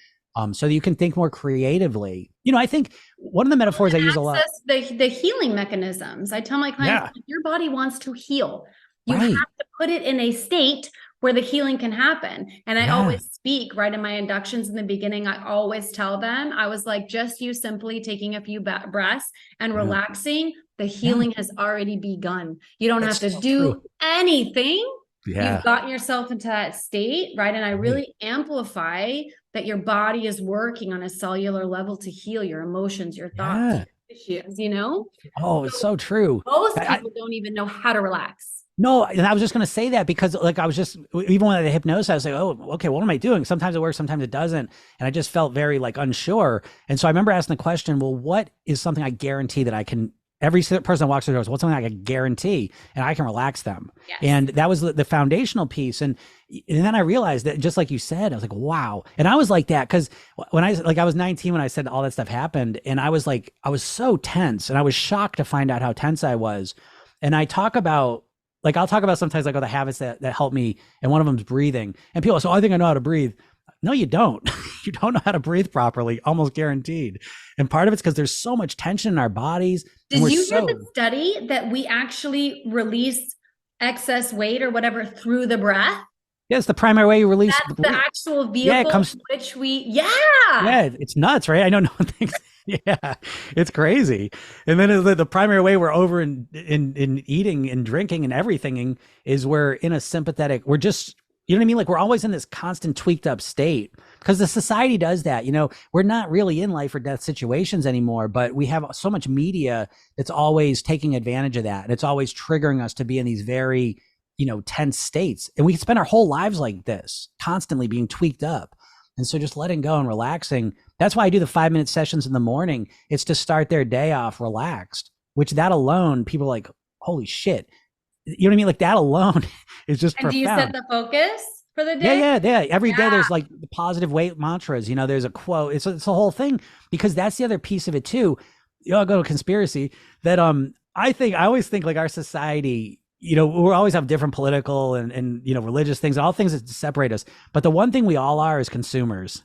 so that you can think more creatively. You know, I think one of the metaphors I use a lot, the healing mechanisms. I tell my clients, if your body wants to heal, you have to put it in a state where the healing can happen. And I always speak right in my inductions in the beginning. I always tell them, I was like, just you simply taking a few breaths and relaxing, the healing has already begun. You don't have to do anything. You've gotten yourself into that state, right? And I really amplify that your body is working on a cellular level to heal your emotions, your thoughts, your issues, you know? Oh, it's so true. Most people don't even know how to relax. No, and I was just going to say that, because like I was just, even when I had hypnosis, I was like, oh, okay, what am I doing? Sometimes it works, sometimes it doesn't. And I just felt very like unsure. And so I remember asking the question, well, what is something I guarantee that I can, every person that walks through the doors, what's something I can guarantee and I can relax them? Yes. And that was the foundational piece. And then I realized that, just like you said, I was like, wow. And I was like that, because when I was 19 when I said all that stuff happened, and I was like, I was so tense, and I was shocked to find out how tense I was. And I talk about, like, I'll talk about sometimes like the habits that help me. And one of them is breathing. And people say, oh, I think I know how to breathe. No, you don't. You don't know how to breathe properly, almost guaranteed. And part of it's because there's so much tension in our bodies. Did you hear the study that we actually release excess weight or whatever through the breath? Yeah, it's the primary way you release. That's the actual vehicle which we, it's nuts, right? I know no one thinks. Yeah, it's crazy. And then the primary way we're over in eating and drinking and everything is we're in a sympathetic, we're just You know what I mean? Like we're always in this constant tweaked up state because the society does that. You know, we're not really in life or death situations anymore, but we have so much media that's always taking advantage of that. And it's always triggering us to be in these very, you know, tense states. And we spend our whole lives like this, constantly being tweaked up. And so just letting go and relaxing. That's why I do the 5-minute sessions in the morning. It's to start their day off relaxed, which that alone, people are like, holy shit. You know what I mean? Like that alone is just And profound. do you set the focus for the day? Yeah. Every day there's like the positive weight mantras. You know, there's a quote. It's a whole thing because that's the other piece of it too. You know, I'll go to a conspiracy that I always think like our society, you know, we always have different political and you know, religious things, all things that separate us. But the one thing we all are is consumers.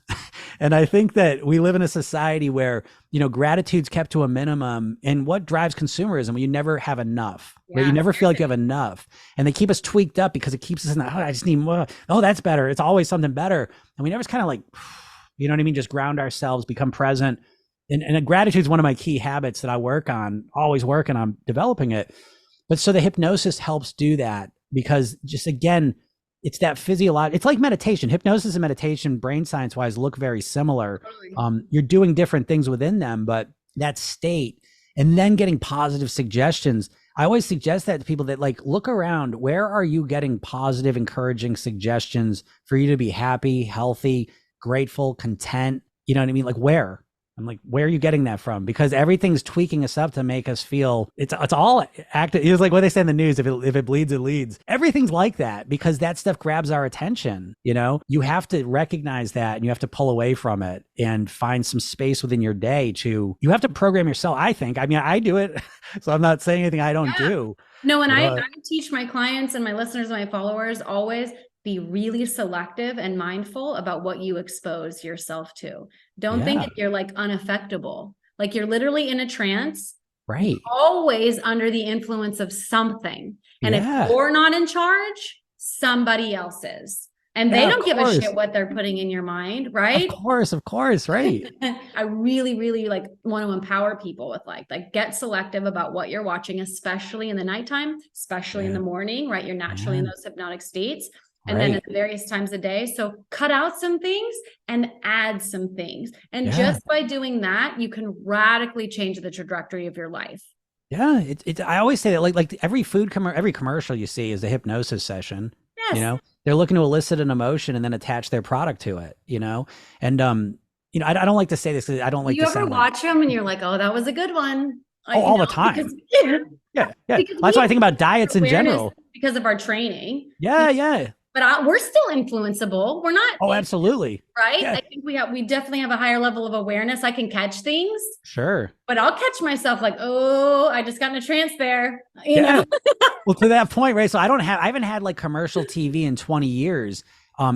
And I think that we live in a society where, you know, gratitude's kept to a minimum. And what drives consumerism? You never have enough. Right? You never feel like you have enough. And they keep us tweaked up because it keeps us in the, oh, I just need more. Oh, that's better. It's always something better. And we never just kind of like, you know what I mean? Just ground ourselves, become present. And gratitude is one of my key habits that I work on, always working on developing it. But so the hypnosis helps do that because just again, it's that physiological, it's like meditation. Hypnosis and meditation, brain science wise, look very similar. You're doing different things within them, but that state and then getting positive suggestions. I always suggest that to people that like look around. Where are you getting positive, encouraging suggestions for you to be happy, healthy, grateful, content? You know what I mean? Like where? I'm like, where are you getting that from? Because everything's tweaking us up to make us feel it's all active. It's like what they say in the news. If it bleeds, it leads. Everything's like that because that stuff grabs our attention. You know, you have to recognize that and you have to pull away from it and find some space within your day you have to program yourself. I think, I mean, I do it. So I'm not saying anything I don't do. No, and I teach my clients and my listeners and my followers always be really selective and mindful about what you expose yourself to. Don't think that you're like unaffectable. Like you're literally in a trance. Right. Always under the influence of something. And if you're not in charge, somebody else is. And they don't give a shit what they're putting in your mind, right? Of course, right. I really, really like want to empower people with like get selective about what you're watching, especially in the nighttime, especially in the morning, right? You're naturally in those hypnotic states. And then at various times a day. So cut out some things and add some things. And just by doing that, you can radically change the trajectory of your life. Yeah. I always say that like every every commercial you see is a hypnosis session. Yes. You know, they're looking to elicit an emotion and then attach their product to it, you know? And, you know, I don't like to say this because I don't like to sound. You ever watch them and you're like, oh, that was a good one. All the time. Yeah. That's why I think about diets in general. Because of our training. Yeah. But we're still influenceable. We're not. Oh, absolutely. Right. Yeah. I think we definitely have a higher level of awareness. I can catch things. Sure. But I'll catch myself like, oh, I just got in a trance there. You know? Well, to that point, right? So I haven't had like commercial TV in 20 years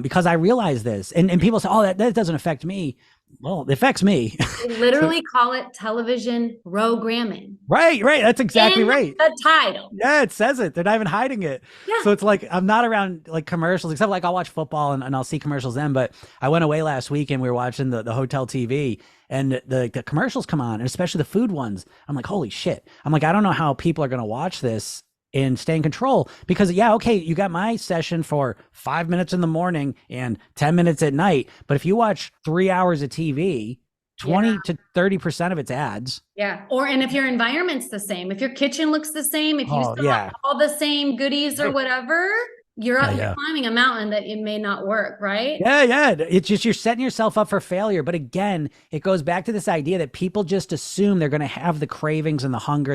because I realized this. And people say, oh, that doesn't affect me. Well, it affects me. They literally call it television programming. Right. That's exactly right. The title. Yeah, it says it. They're not even hiding it. Yeah. So it's like, I'm not around like commercials, except like I'll watch football and I'll see commercials then. But I went away last week and we were watching the hotel TV and the commercials come on, and especially the food ones. I'm like, holy shit. I'm like, I don't know how people are going to watch this and stay in control because okay, you got my session for 5 minutes in the morning and 10 minutes at night. But if you watch 3 hours of TV, 20 to 30% of it's ads. Yeah. And if your environment's the same, if your kitchen looks the same, if you still have all the same goodies or whatever, you're climbing a mountain that it may not work, right? Yeah. It's just, you're setting yourself up for failure. But again, it goes back to this idea that people just assume they're going to have the cravings and the hunger.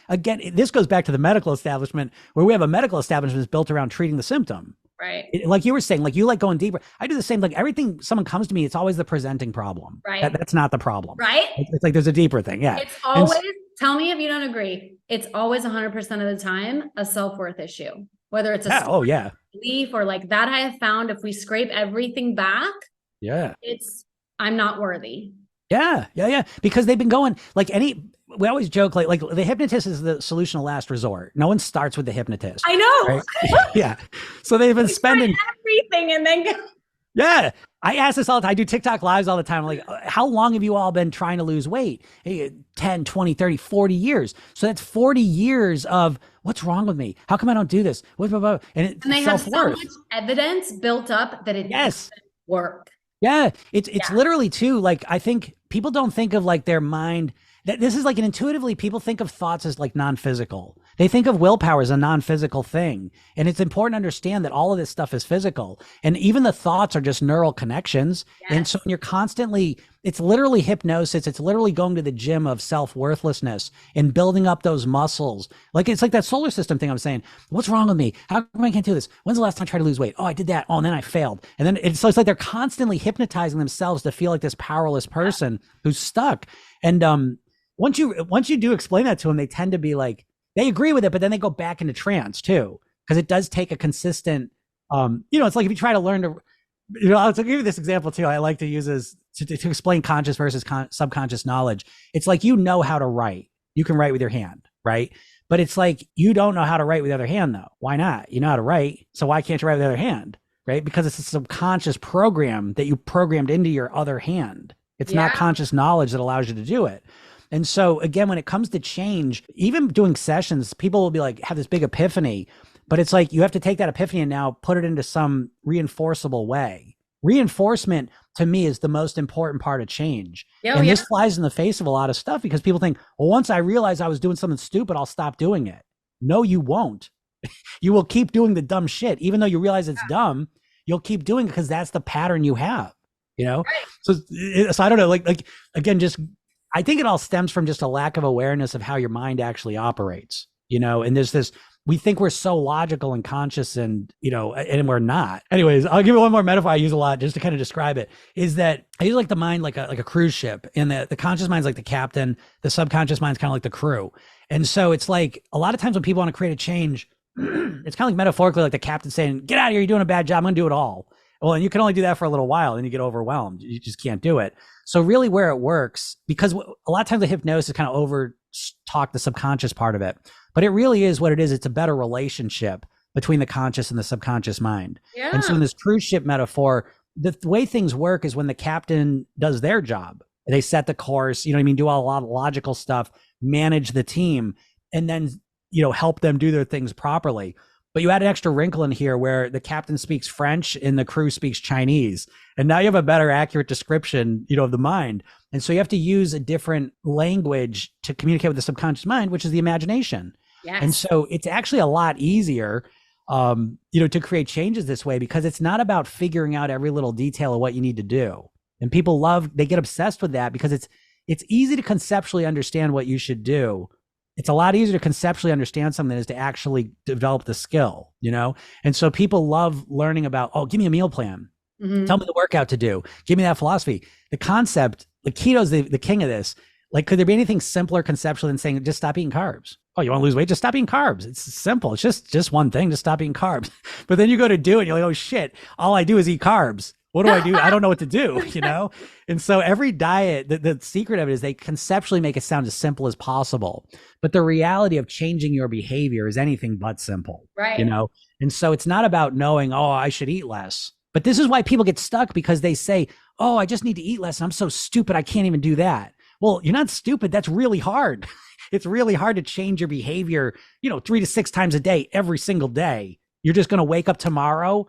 Again, this goes back to the medical establishment where we have a medical establishment that's built around treating the symptom. Right. Like you were saying, like you like going deeper. I do the same. Like everything, someone comes to me, it's always the presenting problem. Right. That's not the problem. Right. It's like there's a deeper thing. Yeah. It's always, tell me if you don't agree, it's always 100% of the time a self-worth issue. Whether it's a belief or like that, I have found if we scrape everything back, it's I'm not worthy. Yeah. Because they've been going like we always joke like the hypnotist is the solution of last resort. No one starts with the hypnotist. I know. Right? Yeah. So they've been spending everything and then go. Yeah. I ask this all the time. I do TikTok lives all the time. I'm like, how long have you all been trying to lose weight? 10, 20, 30, 40 years. So that's 40 years of what's wrong with me? How come I don't do this? And it's And they have so self-worth. much evidence built up that it Yes. doesn't work. Yeah. It's Yeah. literally too, like, I think people don't think of like their mind. That this is like an intuitively, people think of thoughts as like non-physical. They think of willpower as a non-physical thing. And it's important to understand that all of this stuff is physical. And even the thoughts are just neural connections. Yes. And so you're constantly, it's literally hypnosis. It's literally going to the gym of self-worthlessness and building up those muscles. Like, it's like that solar system thing I'm saying. What's wrong with me? How come I can't do this? When's the last time I tried to lose weight? Oh, I did that. Oh, and then I failed. And then it's like they're constantly hypnotizing themselves to feel like this powerless person who's stuck. And, once you do explain that to them, they tend to be like, they agree with it, but then they go back into trance too, because it does take a consistent, it's like if you try to learn to, I'll give you this example too. I like to use as to explain conscious versus subconscious knowledge. It's like, how to write. You can write with your hand, right? But it's like, you don't know how to write with the other hand though. Why not? You know how to write. So why can't you write with the other hand? Right? Because it's a subconscious program that you programmed into your other hand. It's not conscious knowledge that allows you to do it. And so again, when it comes to change, even doing sessions, people will be like, have this big epiphany, but it's like, you have to take that epiphany and now put it into some reinforceable way. Reinforcement to me is the most important part of change. This flies in the face of a lot of stuff because people think, well, once I realize I was doing something stupid, I'll stop doing it. No, you won't. You will keep doing the dumb shit. Even though you realize it's dumb, you'll keep doing it because that's the pattern you have, Right. So I don't know, like again, just, I think it all stems from just a lack of awareness of how your mind actually operates, and there's this, we think we're so logical and conscious and we're not. Anyways, I'll give you one more metaphor I use a lot just to kind of describe it, is that I use like the mind like a cruise ship, and the conscious mind's like the captain, the subconscious mind's kind of like the crew. And so it's like a lot of times when people want to create a change, it's kind of like metaphorically like the captain saying, get out of here, you're doing a bad job, I'm gonna do it all. Well, and you can only do that for a little while, then you get overwhelmed. You just can't do it. So really where it works, because a lot of times the hypnosis kind of over talk the subconscious part of it, but it really is what it is. It's a better relationship between the conscious and the subconscious mind. Yeah. And so in this cruise ship metaphor, the way things work is when the captain does their job, they set the course, do a lot of logical stuff, manage the team, and then, help them do their things properly. But you add an extra wrinkle in here where the captain speaks French and the crew speaks Chinese. And now you have a better accurate description, of the mind. And so you have to use a different language to communicate with the subconscious mind, which is the imagination. Yes. And so it's actually a lot easier, to create changes this way, because it's not about figuring out every little detail of what you need to do. And people they get obsessed with that because it's easy to conceptually understand what you should do. It's a lot easier to conceptually understand something than it is to actually develop the skill, And so people love learning about, give me a meal plan. Mm-hmm. Tell me the workout to do. Give me that philosophy. The concept, the keto's the king of this. Like, could there be anything simpler conceptually than saying, just stop eating carbs? Oh, you want to lose weight? Just stop eating carbs. It's simple. It's just one thing, just stop eating carbs. But then you go to do it, you're like, oh shit, all I do is eat carbs. What do I do? I don't know what to do, And so every diet, the secret of it is they conceptually make it sound as simple as possible. But the reality of changing your behavior is anything but simple, right? And so it's not about knowing, oh, I should eat less. But this is why people get stuck, because they say, oh, I just need to eat less. I'm so stupid, I can't even do that. Well, you're not stupid. That's really hard. It's really hard to change your behavior, 3 to 6 times a day, every single day. You're just going to wake up tomorrow,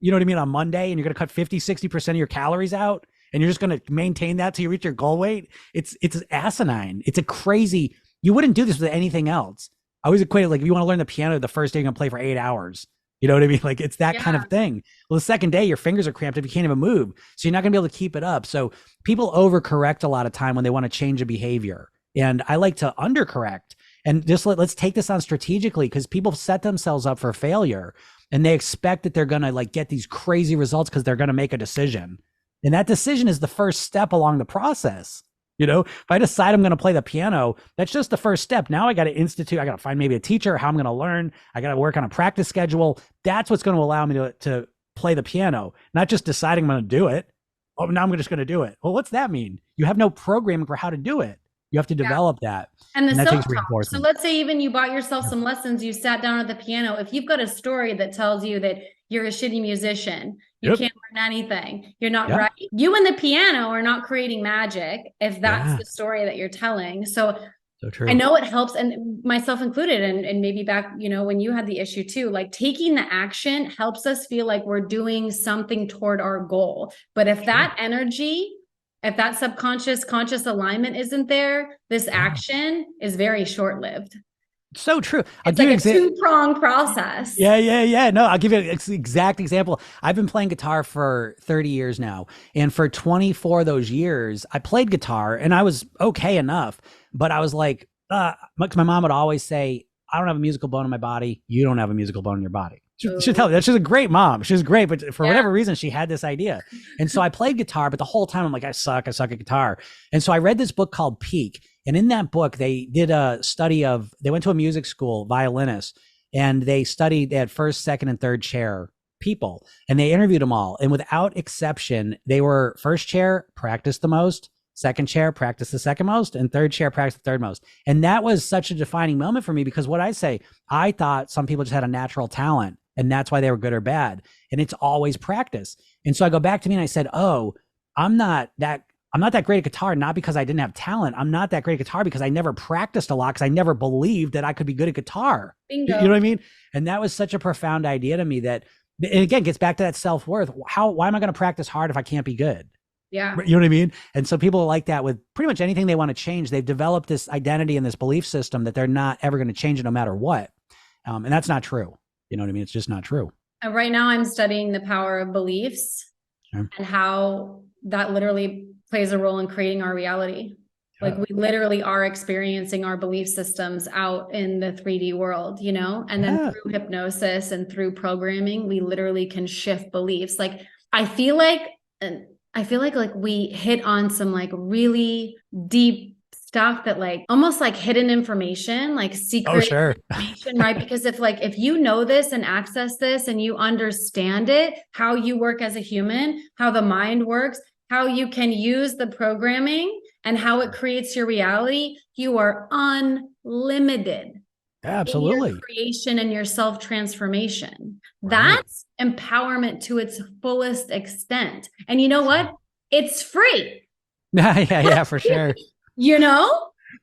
on Monday, and you're going to cut 50, 60% of your calories out, and you're just going to maintain that till you reach your goal weight. It's asinine. It's a crazy, you wouldn't do this with anything else. I always equate it like, if you want to learn the piano, the first day you're going to play for 8 hours. You know what I mean? Like, it's that kind of thing. Well, the second day your fingers are cramped if you can't even move. So you're not going to be able to keep it up. So people overcorrect a lot of time when they want to change a behavior. And I like to undercorrect and just let's take this on strategically, because people set themselves up for failure and they expect that they're going to like get these crazy results because they're going to make a decision. And that decision is the first step along the process. If I decide I'm going to play the piano, that's just the first step. Now I got to find maybe a teacher, how I'm going to learn. I got to work on a practice schedule. That's what's going to allow me to play the piano, not just deciding I'm going to do it. Oh, now I'm just going to do it. Well, what's that mean? You have no programming for how to do it. You have to develop that. And that takes reinforcement. So let's say even you bought yourself some lessons, you sat down at the piano. If you've got a story that tells you that you're a shitty musician, You Yep. can't learn anything. You're not Yeah. right. You and the piano are not creating magic if that's Yeah. the story that you're telling. So So I true. know it helps, and myself included, and maybe back, when you had the issue too, like taking the action helps us feel like we're doing something toward our goal. But if Sure. that energy, if that subconscious conscious alignment isn't there, this Yeah. action is very short-lived. So true. I'll It's give like you a an example. two-pronged process. Yeah. No, I'll give you an exact example. I've been playing guitar for 30 years now. And for 24 of those years, I played guitar and I was okay enough. But I was like, my mom would always say, I don't have a musical bone in my body. You don't have a musical bone in your body. She'd tell me that. She's a great mom. She's great. But for whatever reason, she had this idea. And so I played guitar, but the whole time I'm like, I suck at guitar. And so I read this book called Peak. And in that book, they did a study they went to a music school, violinists, and they had first, second, and third chair people, and they interviewed them all. And without exception, they were first chair, practiced the most, second chair, practiced the second most, and third chair, practiced the third most. And that was such a defining moment for me because I thought some people just had a natural talent and that's why they were good or bad. And it's always practice. And so I go back to me and I said, oh, I'm not that great at guitar, not because I didn't have talent. I'm not that great at guitar because I never practiced a lot because I never believed that I could be good at guitar. Bingo. You know what I mean? And that was such a profound idea to me and again, gets back to that self-worth. Why am I going to practice hard if I can't be good? Yeah. You know what I mean? And so people are like that with pretty much anything they want to change. They've developed this identity and this belief system that they're not ever going to change it no matter what. And that's not true. You know what I mean? It's just not true. And right now I'm studying the power of beliefs and how that literally plays a role in creating our reality. Like we literally are experiencing our belief systems out in the 3D world, and then through hypnosis and through programming, we literally can shift beliefs. Like I feel like we hit on some like really deep stuff that like almost like hidden information, like secret information, right? Because if you know this and access this and you understand it, how you work as a human, how the mind works, how you can use the programming and how it creates your reality, you are unlimited. Absolutely. In your creation and your self-transformation. Right. That's empowerment to its fullest extent. And you know what? It's free. Yeah, for sure.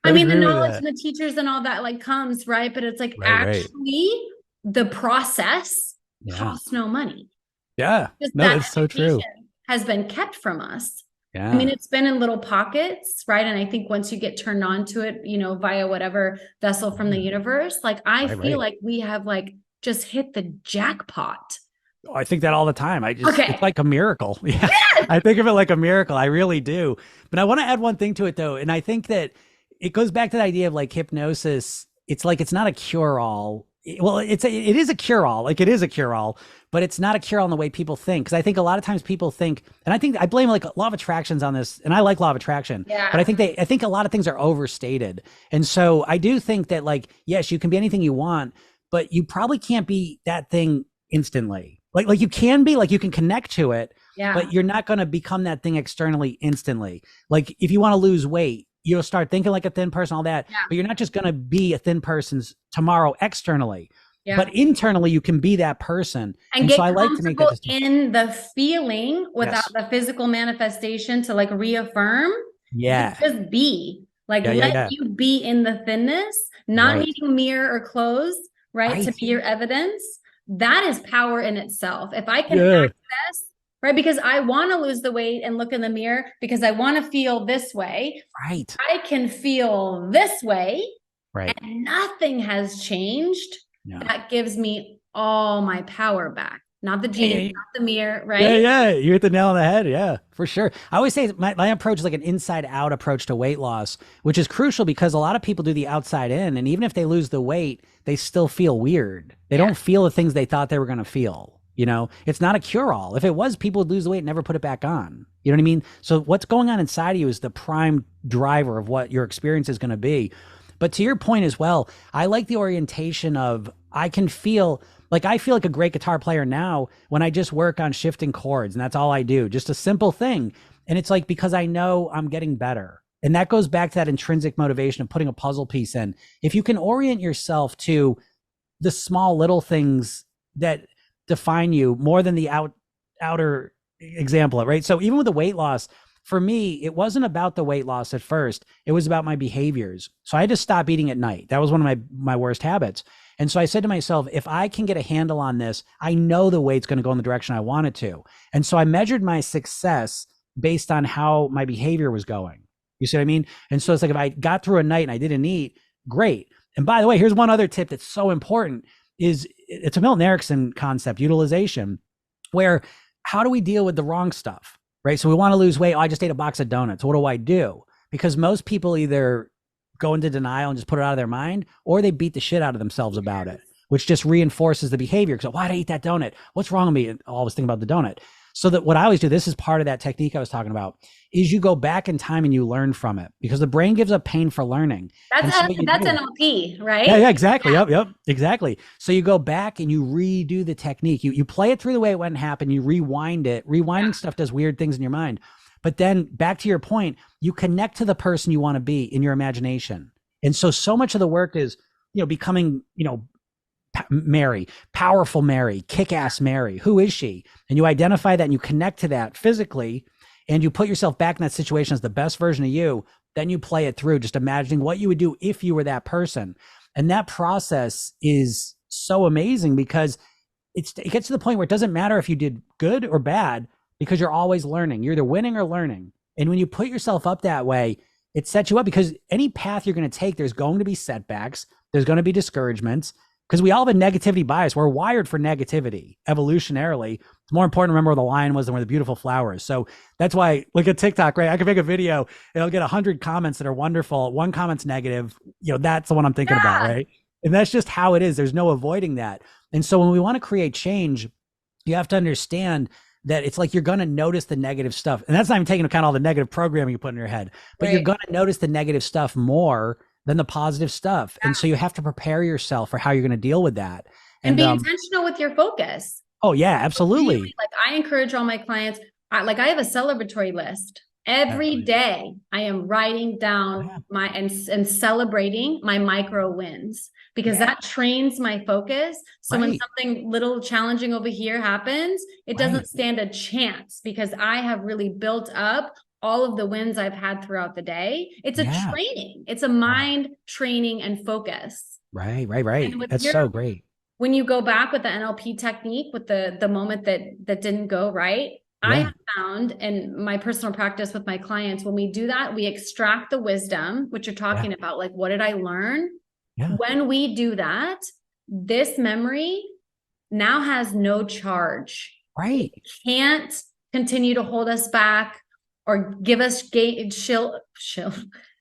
I mean, the knowledge and the teachers and all that like comes, right? But it's like actually the process costs no money. Yeah. No, it's so true. Has been kept from us. Yeah. I mean, it's been in little pockets, right? And I think once you get turned on to it, via whatever vessel from the universe, like I feel like we have like just hit the jackpot. Oh, I think that all the time. It's like a miracle. Yeah. Yes! I think of it like a miracle. I really do. But I want to add one thing to it though. And I think that it goes back to the idea of like hypnosis. It's like, it's not a cure-all. Well, it is a cure-all. Like it is a cure-all, but it's not a cure-all in the way people think. Because I think a lot of times people think, and I think I blame like law of attractions on this, and I like law of attraction, but I think a lot of things are overstated. And so I do think that like, yes, you can be anything you want, but you probably can't be that thing instantly. Like you can be, like you can connect to it, but you're not going to become that thing externally instantly. Like if you want to lose weight, you'll start thinking like a thin person, all that, but you're not just going to be a thin person's tomorrow externally, but internally you can be that person. And get so I like to make that in the feeling without the physical manifestation to like reaffirm. Yeah. Just be like, let you be in the thinness, not needing mirror or clothes, right? To be your evidence. That is power in itself. If I can access, right? Because I want to lose the weight and look in the mirror because I want to feel this way. Right. I can feel this way. Right. And nothing has changed. No. That gives me all my power back. Not the jeans, not the mirror, right? Yeah. You hit the nail on the head. Yeah, for sure. I always say my approach is like an inside out approach to weight loss, which is crucial because a lot of people do the outside in. And even if they lose the weight, they still feel weird. They don't feel the things they thought they were going to feel. It's not a cure-all. If it was, people would lose the weight and never put it back on. You know what I mean? So what's going on inside of you is the prime driver of what your experience is going to be. But to your point as well, I like the orientation of I feel like a great guitar player now when I just work on shifting chords and that's all I do. Just a simple thing. And it's like, because I know I'm getting better. And that goes back to that intrinsic motivation of putting a puzzle piece in. If you can orient yourself to the small little things that define you more than the outer example, right? So even with the weight loss, for me, it wasn't about the weight loss at first. It was about my behaviors. So I had to stop eating at night. That was one of my worst habits. And so I said to myself, if I can get a handle on this, I know the weight's going to go in the direction I want it to. And so I measured my success based on how my behavior was going. You see what I mean? And so it's like, if I got through a night and I didn't eat, great. And by the way, here's one other tip that's so important is it's a Milton Erickson concept, utilization, where how do we deal with the wrong stuff? Right. So we want to lose weight. Oh, I just ate a box of donuts. What do I do? Because most people either go into denial and just put it out of their mind, or they beat the shit out of themselves about it, which just reinforces the behavior. Because why did I eat that donut? What's wrong with me? And I always think about the donut. So that what I always do, this is part of that technique I was talking about, is you go back in time and you learn from it, because the brain gives up pain for learning. That's NLP, right? Yeah, exactly. Yeah. Yep, exactly. So you go back and you redo the technique. You play it through the way it went and happened. You rewind it. Rewinding stuff does weird things in your mind. But then back to your point, you connect to the person you want to be in your imagination. And so much of the work is, becoming, Mary, powerful Mary, kick-ass Mary. Who is she? And you identify that and you connect to that physically, and you put yourself back in that situation as the best version of you. Then you play it through, just imagining what you would do if you were that person. And that process is so amazing, because it gets to the point where it doesn't matter if you did good or bad, because you're always learning. You're either winning or learning. And when you put yourself up that way, it sets you up, because any path you're going to take, there's going to be setbacks. There's going to be discouragements, because we all have a negativity bias. We're wired for negativity evolutionarily. It's more important to remember where the lion was than where the beautiful flower is. So that's why, look at TikTok, right? I can make a video, it'll get 100 comments that are wonderful. One comment's negative. That's the one I'm thinking about, right? And that's just how it is. There's no avoiding that. And so when we want to create change, you have to understand that it's like you're going to notice the negative stuff. And that's not even taking into account all the negative programming you put in your head, but you're going to notice the negative stuff more than the positive stuff. And so you have to prepare yourself for how you're going to deal with that. And be intentional with your focus. Oh yeah, absolutely. Really, like I encourage all my clients, I have a celebratory list. Every day I am writing down and celebrating my micro wins, because that trains my focus. So when something little challenging over here happens, it doesn't stand a chance, because I have really built up all of the wins I've had throughout the day. It's a training. It's a mind training and focus. Right. That's so great. When you go back with the NLP technique, with the moment that didn't go right, I have found in my personal practice with my clients, when we do that, we extract the wisdom, which you're talking about, like, what did I learn? When we do that, this memory now has no charge. Right. It can't continue to hold us back or give us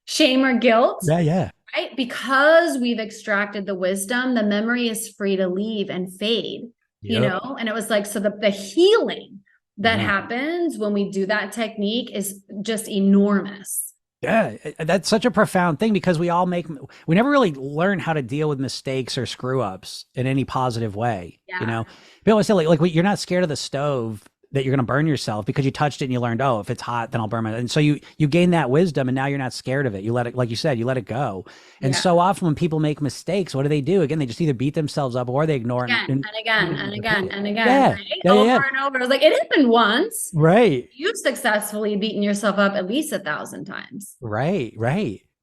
shame or guilt. Right? Because we've extracted the wisdom, the memory is free to leave and fade, and it was like, so the healing that happens when we do that technique is just enormous. Yeah, that's such a profound thing, because we never really learn how to deal with mistakes or screw ups in any positive way. People always say like you're not scared of the stove that you're going to burn yourself, because you touched it and you learned, oh, if it's hot, then I'll burn myself. And so you gain that wisdom, and now you're not scared of it. You let it, like you said, you let it go. And so often when people make mistakes, what do? Again, they just either beat themselves up, or they ignore it. And again. Right? Over and over. It was like, it happened once. Right. You've successfully beaten yourself up at least 1,000 times. Right.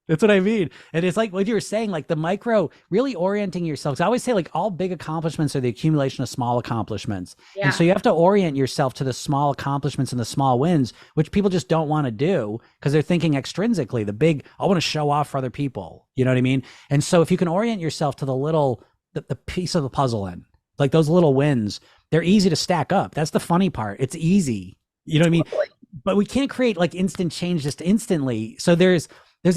That's what I mean. And it's like what you were saying, like the micro, really orienting yourself. 'Cause I always say, like, all big accomplishments are the accumulation of small accomplishments. And so you have to orient yourself to the small accomplishments and the small wins, which people just don't want to do, because they're thinking extrinsically, the big, I want to show off for other people. You know what I mean? And so if you can orient yourself to the piece of the puzzle in, like those little wins, they're easy to stack up. That's the funny part. It's easy. You know what I mean? But we can't create like instant change just instantly. So there's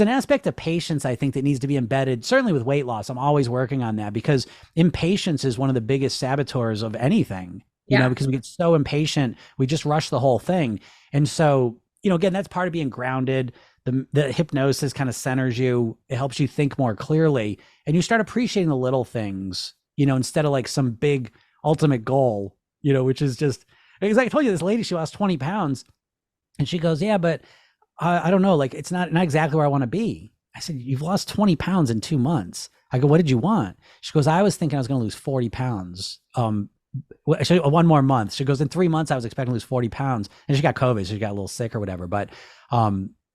an aspect of patience, I think, that needs to be embedded, certainly with weight loss. I'm always working on that, because impatience is one of the biggest saboteurs of anything, because we get so impatient, we just rush the whole thing. And so, again, that's part of being grounded. The hypnosis kind of centers you. It helps you think more clearly, and you start appreciating the little things, instead of like some big ultimate goal, which is just, because I told you, this lady, she lost 20 pounds and she goes, yeah, but I don't know, like, it's not exactly where I want to be. I said, you've lost 20 pounds in 2 months. I go, what did you want? She goes, I was thinking I was going to lose 40 pounds one more month. She goes, in 3 months, I was expecting to lose 40 pounds. And she got COVID. So she got a little sick or whatever. But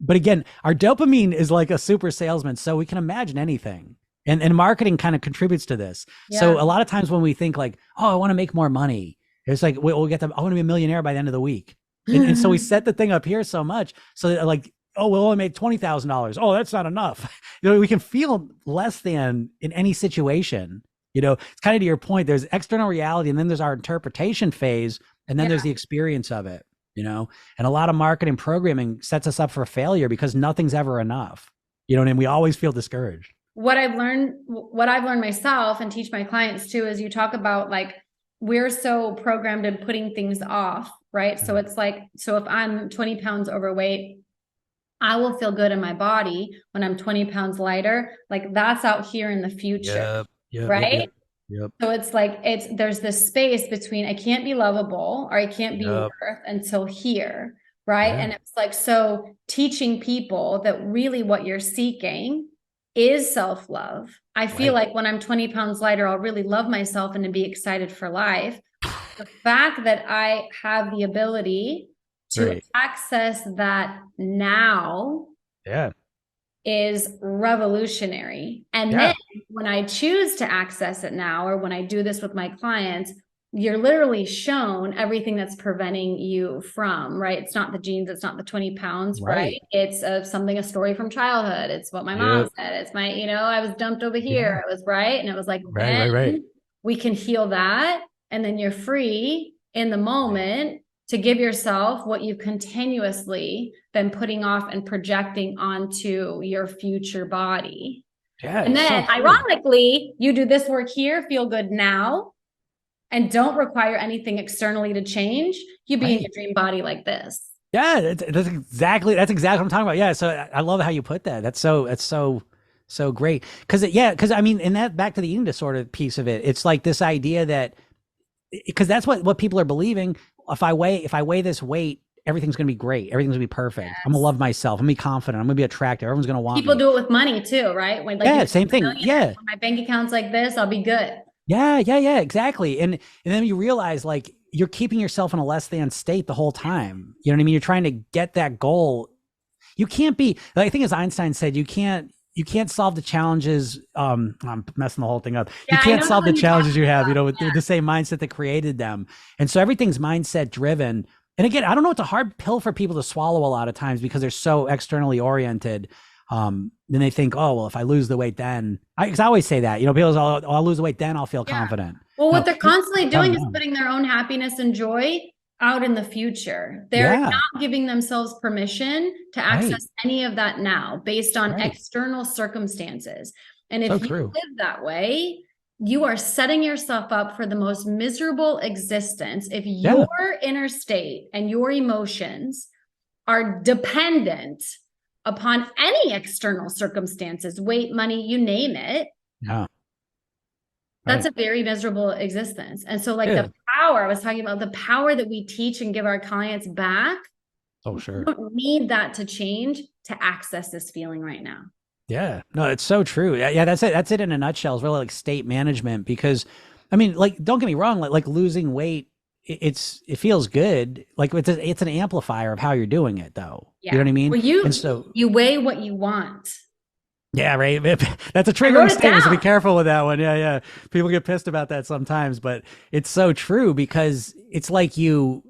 again, our dopamine is like a super salesman. So we can imagine anything. And marketing kind of contributes to this. Yeah. So a lot of times when we think like, oh, I want to make more money, it's like, I want to be a millionaire by the end of the week. And so we set the thing up here so much so that like, oh, we'll only make $20,000. Oh, that's not enough. We can feel less than in any situation. It's kind of to your point, there's external reality and then there's our interpretation phase. And then there's the experience of it, and a lot of marketing programming sets us up for failure because nothing's ever enough, and we always feel discouraged. What I've learned myself and teach my clients too, is you talk about like, we're so programmed in putting things off, right? So it's like, so if I'm 20 pounds overweight, I will feel good in my body when I'm 20 pounds lighter. Like that's out here in the future, right? Yep. So it's like, there's this space between I can't be lovable or I can't be worth until here, right? And it's like, so teaching people that really what you're seeking is self-love. I feel like when I'm 20 pounds lighter, I'll really love myself and be excited for life. The fact that I have the ability to access that now is revolutionary. And then when I choose to access it now, or when I do this with my clients, you're literally shown everything that's preventing you from, right? It's not the genes, it's not the 20 pounds, right? It's a story from childhood. It's what my mom said. It's my, I was dumped over here. It was right. And it was like, we can heal that. And then you're free in the moment to give yourself what you've continuously been putting off and projecting onto your future body. And then ironically, you do this work here, feel good now, and don't require anything externally to change. You be in your dream body like this. Yeah, that's exactly what I'm talking about. Yeah. So I love how you put that. That's so great. Cause I mean, and that back to the eating disorder piece of it, it's like this idea that, because that's what people are believing. If I weigh this weight, everything's going to be great. Everything's going to be perfect. I'm going to love myself. I'm going to be confident. I'm going to be attractive. Everyone's going to want people me. do it with money too, right? When like same thing. Yeah. When my bank account's like this, I'll be good. Yeah, exactly. And then you realize like you're keeping yourself in a less than state the whole time. You know what I mean? You're trying to get that goal. You can't be, like, I think as Einstein said, you can't solve the challenges. I'm messing the whole thing up. You can't solve the challenges you have, with the same mindset that created them. And so everything's mindset driven. And again, I don't know, it's a hard pill for people to swallow a lot of times because they're so externally oriented. Then they think, oh, well, if I lose the weight, then because I always say that, people say, oh, I'll lose the weight, then I'll feel confident. Well, what they're constantly doing is putting their own happiness and joy out in the future. They're not giving themselves permission to access any of that now based on external circumstances. And if you live that way, you are setting yourself up for the most miserable existence. If your inner state and your emotions are dependent upon any external circumstances, weight, money, you name it. That's a very miserable existence. And so like the power, I was talking about the power that we teach and give our clients back. Oh, sure. You don't need that to change to access this feeling right now. Yeah, no, it's so true. Yeah, that's it. That's it in a nutshell. It's really like state management, because I mean, like, don't get me wrong, like losing weight, it feels good. Like it's an amplifier of how you're doing it though. You know what I mean? Well, you weigh what you want. Yeah, right. That's a triggering statement, so be careful with that one. Yeah. People get pissed about that sometimes, but it's so true, because it's like you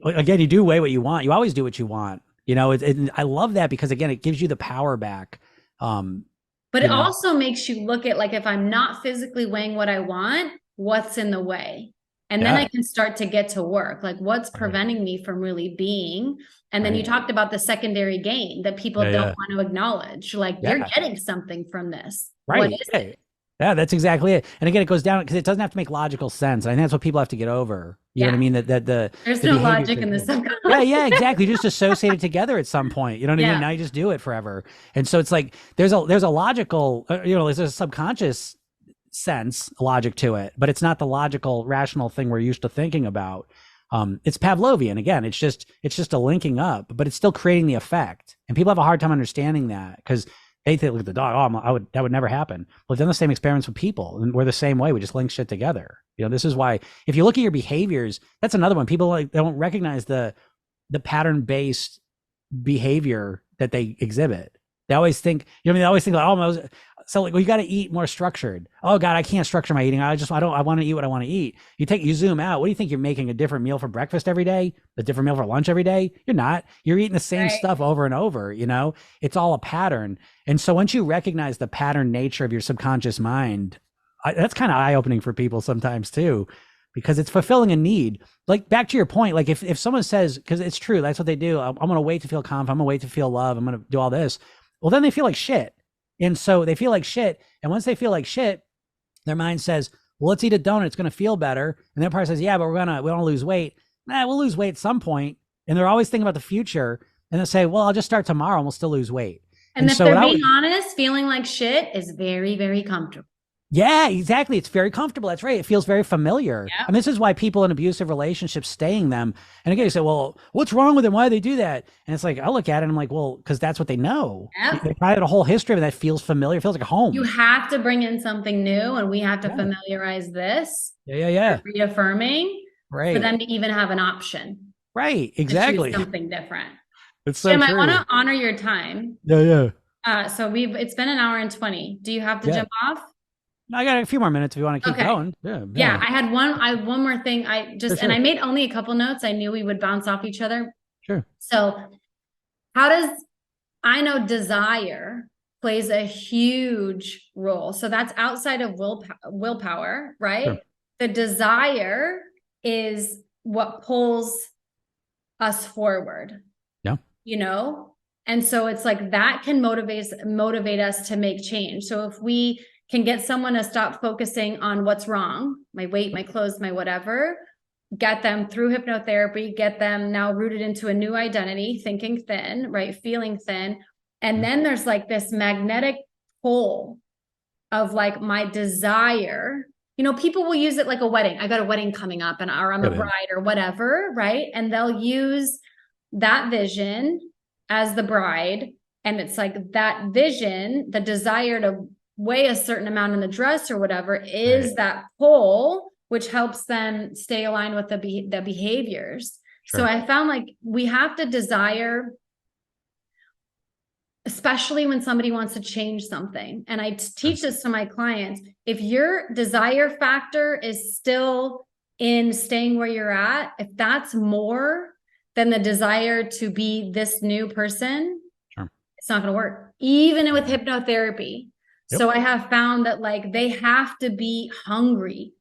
do weigh what you want. You always do what you want. I love that, because again, it gives you the power back. But it also makes you look at, like, if I'm not physically weighing what I want, what's in the way? And then I can start to get to work. Like, what's preventing me from really being? And then you talked about the secondary gain that people don't want to acknowledge. Like, you're getting something from this. Right. What is it? Yeah, that's exactly it. And again, it goes down because it doesn't have to make logical sense. And I think that's what people have to get over. You know what I mean? There's no logic in the subconscious. Yeah, exactly. You just associate it together at some point. You know what I mean? Now you just do it forever. And so it's like there's a logical, there's a subconscious sense, logic to it, but it's not the logical, rational thing we're used to thinking about. It's Pavlovian. Again, it's just a linking up, but it's still creating the effect. And people have a hard time understanding that, because They look at the dog. Oh, that would never happen. Well, we've done the same experiments with people, and we're the same way. We just link shit together. This is why if you look at your behaviors, that's another one. People they don't recognize the pattern based behavior that they exhibit. They always think, they always think like, oh, so like, well, you got to eat more structured. Oh God, I can't structure my eating. I want to eat what I want to eat. You zoom out. What do you think? You're making a different meal for breakfast every day, a different meal for lunch every day? You're not. You're eating the same stuff over and over. It's all a pattern. And so once you recognize the pattern nature of your subconscious mind, that's kind of eye opening for people sometimes too, because it's fulfilling a need. Like back to your point, like if someone says, because it's true, that's what they do. I'm going to wait to feel confident. I'm going to wait to feel love. I'm going to do all this. Well, then they feel like shit. And so they feel like shit. And once they feel like shit, their mind says, well, let's eat a donut. It's going to feel better. And their part says, yeah, but we want to lose weight. We'll lose weight at some point. And they're always thinking about the future. And they'll say, well, I'll just start tomorrow and we'll still lose weight. And if they're being honest, feeling like shit is very, very comfortable. Yeah, exactly. It's very comfortable. That's right. It feels very familiar. Yep. And this is why people in abusive relationships stay in them. And again, you say, well, what's wrong with them? Why do they do that? And it's like, I look at it and I'm like, well, because that's what they know. Yep. They probably had a whole history of that feels familiar. It feels like a home. You have to bring in something new and we have to familiarize this. Yeah. Reaffirming for them to even have an option. Right. Exactly. Something different. It's so true. I want to honor your time. Yeah. So it's been an hour and 20. Do you have to jump off? I got a few more minutes if you want to keep going. Yeah. I had one more thing. And I made only a couple notes. I knew we would bounce off each other. Sure. So I know desire plays a huge role. So that's outside of willpower, right? Sure. The desire is what pulls us forward. Yeah. And so it's like that can motivate us to make change. So if we can get someone to stop focusing on what's wrong, my weight, my clothes, my whatever, get them through hypnotherapy, get them now rooted into a new identity, thinking thin, right? Feeling thin. And then there's like this magnetic pull of like my desire. People will use it like a wedding. I got a wedding coming up or I'm a bride or whatever, right? And they'll use that vision as the bride. And it's like that vision, the desire to weigh a certain amount in the dress or whatever is that pull, which helps them stay aligned with the behaviors. Sure. So I found like we have to desire, especially when somebody wants to change something. And I teach this to my clients. If your desire factor is still in staying where you're at, if that's more than the desire to be this new person, it's not going to work, even with hypnotherapy. Yep. So I have found that like they have to be hungry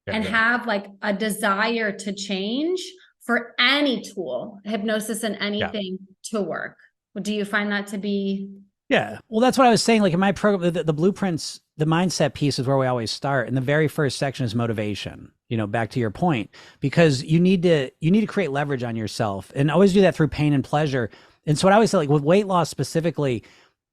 and have like a desire to change for any tool, hypnosis and anything to work. Do you find that to be? Yeah. Well, that's what I was saying. Like in my program, the blueprints, the mindset piece is where we always start. And the very first section is motivation, back to your point, because you need to create leverage on yourself and always do that through pain and pleasure. And so what I always say, like with weight loss specifically,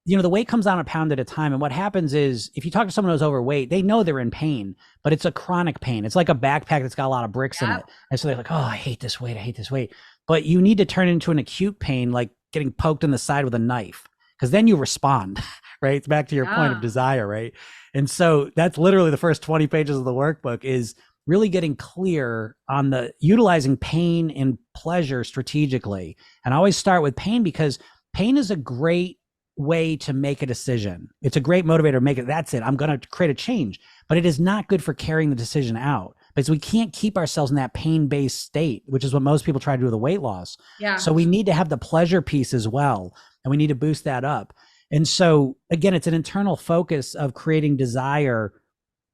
the weight comes down a pound at a time. And what happens is if you talk to someone who's overweight, they know they're in pain, but it's a chronic pain. It's like a backpack that's got a lot of bricks in it. And so they're like, oh, I hate this weight. But you need to turn it into an acute pain, like getting poked in the side with a knife, because then you respond, right? It's back to your point of desire, right? And so that's literally the first 20 pages of the workbook is really getting clear on the utilizing pain and pleasure strategically. And I always start with pain because pain is a great way to make a decision. It's a great motivator to make it. That's it. I'm going to create a change, but it is not good for carrying the decision out because we can't keep ourselves in that pain-based state, which is what most people try to do with the weight loss. Yeah. So we need to have the pleasure piece as well. And we need to boost that up. And so again, it's an internal focus of creating desire.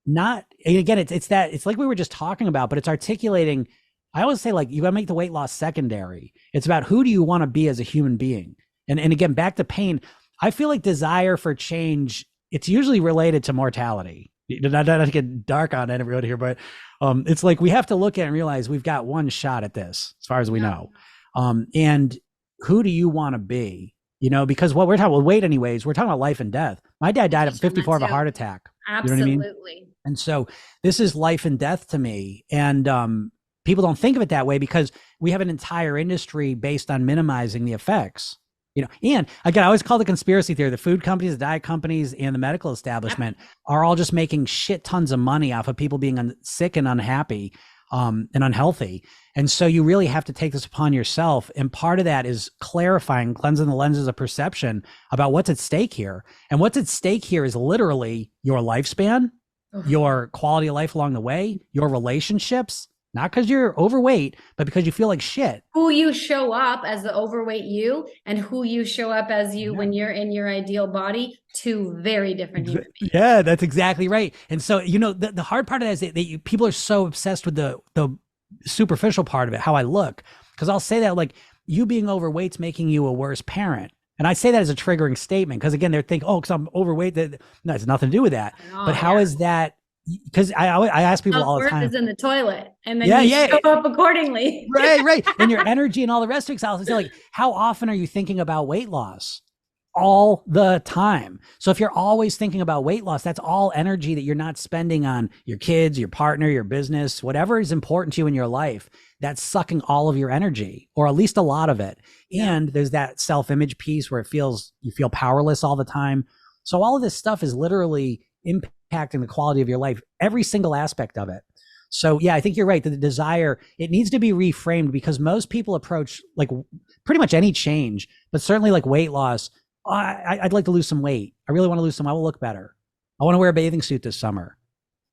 It's like we were just talking about, but it's articulating. I always say like, you got to make the weight loss secondary. It's about who do you want to be as a human being? And again, back to pain. I feel like desire for change, it's usually related to mortality. Not to get dark on everybody here, but it's like we have to look at and realize we've got one shot at this, as far as we know. And who do you want to be? Because what we're talking about weight anyways, we're talking about life and death. My dad died at 54 of a heart attack. Absolutely. You know what I mean? And so this is life and death to me. And people don't think of it that way because we have an entire industry based on minimizing the effects. And again, I always call the conspiracy theory, the food companies, the diet companies, and the medical establishment are all just making shit tons of money off of people being sick and unhappy, and unhealthy. And so you really have to take this upon yourself. And part of that is clarifying, cleansing the lenses of perception about what's at stake here. And what's at stake here is literally your lifespan, your quality of life along the way, your relationships, not because you're overweight, but because you feel like shit. Who you show up as the overweight you and who you show up as you when you're in your ideal body, two very different human beings. Yeah, that's exactly right. And so, the hard part of that is that people are so obsessed with the superficial part of it, how I look. Because I'll say that like you being overweight's making you a worse parent. And I say that as a triggering statement because again, they're thinking, oh, because I'm overweight. No, it's nothing to do with that. But how is that? Because I ask people all the time. Is in the toilet, and then you show up accordingly. Right. And your energy and all the rest of it. I'll say, like, how often are you thinking about weight loss? All the time. So if you're always thinking about weight loss, that's all energy that you're not spending on your kids, your partner, your business, whatever is important to you in your life. That's sucking all of your energy, or at least a lot of it. And there's that self-image piece where you feel powerless all the time. So all of this stuff is literally impacting the quality of your life, every single aspect of it. So yeah, I think you're right that the desire, it needs to be reframed because most people approach like pretty much any change, but certainly like weight loss. I'd like to lose some weight. I really want to lose some. I will look better. I want to wear a bathing suit this summer.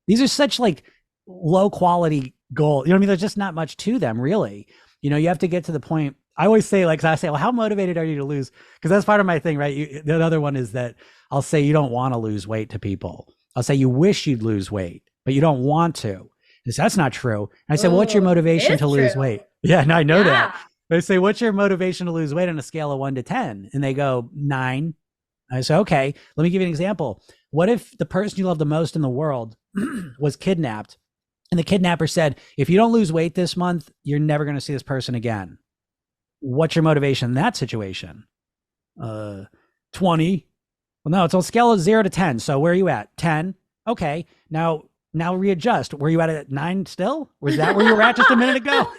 These are such like low quality goals. You know what I mean? There's just not much to them really. You have to get to the point. I always say well, how motivated are you to lose? Because that's part of my thing, right? The other one is that I'll say you don't want to lose weight to people. I'll say you wish you'd lose weight, but you don't want to. That's not true. And I say, well, what's your motivation to lose weight? Yeah, and I know that. They say, what's your motivation to lose weight on a scale of 1 to 10? And they go 9. I say, okay, let me give you an example. What if the person you love the most in the world was kidnapped and the kidnapper said, if you don't lose weight this month, you're never going to see this person again. What's your motivation in that situation? 20. Well, no, it's on a scale of 0 to 10. So where are you at? 10. Okay. Now readjust. Were you at 9 still? Was that where you were at just a minute ago?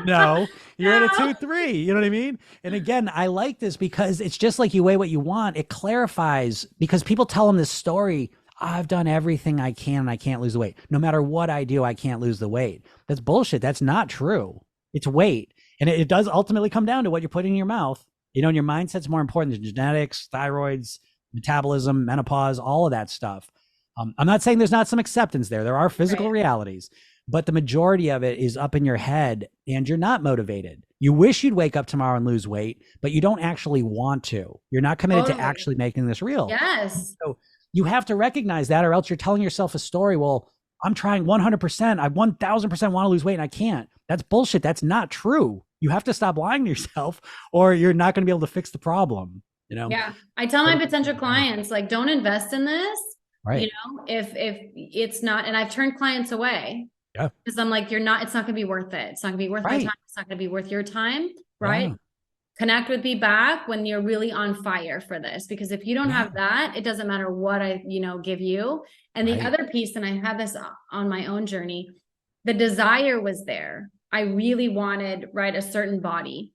No, you're at a 2, 3. You know what I mean? And again, I like this because it's just like you weigh what you want. It clarifies because people tell them this story. I've done everything I can and I can't lose the weight. No matter what I do, I can't lose the weight. That's bullshit. That's not true. It's weight. And it does ultimately come down to what you're putting in your mouth. And your mindset's more important than genetics, thyroids, metabolism, menopause, all of that stuff. I'm not saying there's not some acceptance there. There are physical realities, but the majority of it is up in your head and you're not motivated. You wish you'd wake up tomorrow and lose weight, but you don't actually want to. You're not committed to actually making this real. Yes. So you have to recognize that or else you're telling yourself a story. Well, I'm trying 100%. I 1000% want to lose weight and I can't. That's bullshit. That's not true. You have to stop lying to yourself or you're not going to be able to fix the problem. Yeah. I tell my potential clients, like, don't invest in this. Right. If it's not, and I've turned clients away because I'm like, it's not going to be worth it. It's not going to be worth my time. It's not going to be worth your time. Right. Yeah. Connect with me back when you're really on fire for this, because if you don't have that, it doesn't matter what I, give you. And the other piece, and I had this on my own journey, the desire was there. I really wanted, a certain body.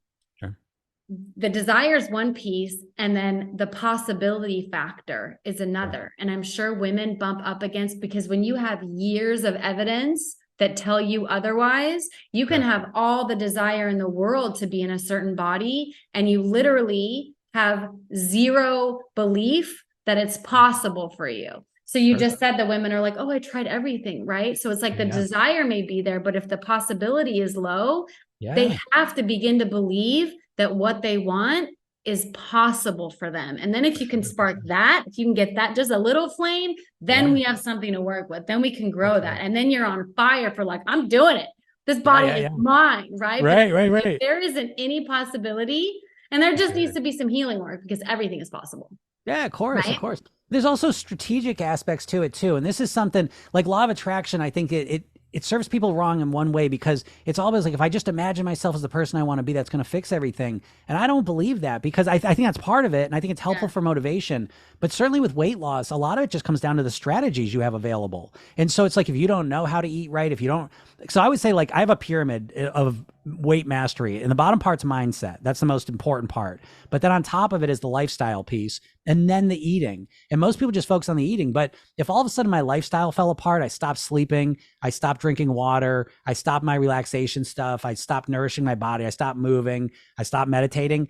The desire is one piece, and then the possibility factor is another. And I'm sure women bump up against, because when you have years of evidence that tell you otherwise, you can have all the desire in the world to be in a certain body, and you literally have zero belief that it's possible for you. So you just said that women are like, oh, I tried everything, right? So it's like the desire may be there, but if the possibility is low, they have to begin to believe that what they want is possible for them. And then if you can spark that, if you can get that just a little flame, then we have something to work with. Then we can grow that. And then you're on fire for like, I'm doing it. This body is mine, right? Right. If there isn't any possibility, and there just needs to be some healing work, because everything is possible. Yeah, of course, of course. There's also strategic aspects to it too. And this is something like law of attraction. I think it serves people wrong in one way, because it's always like, if I just imagine myself as the person I want to be, that's going to fix everything. And I don't believe that, because I think that's part of it. And I think it's helpful for motivation, but certainly with weight loss, a lot of it just comes down to the strategies you have available. And so it's like, if you don't know how to eat right, if you don't, so I would say, like, I have a pyramid of weight mastery, and the bottom part's mindset. That's the most important part. But then on top of it is the lifestyle piece, and then the eating. And most people just focus on the eating. But if all of a sudden my lifestyle fell apart, I stopped sleeping, I stopped drinking water, I stopped my relaxation stuff, I stopped nourishing my body, I stopped moving, I stopped meditating,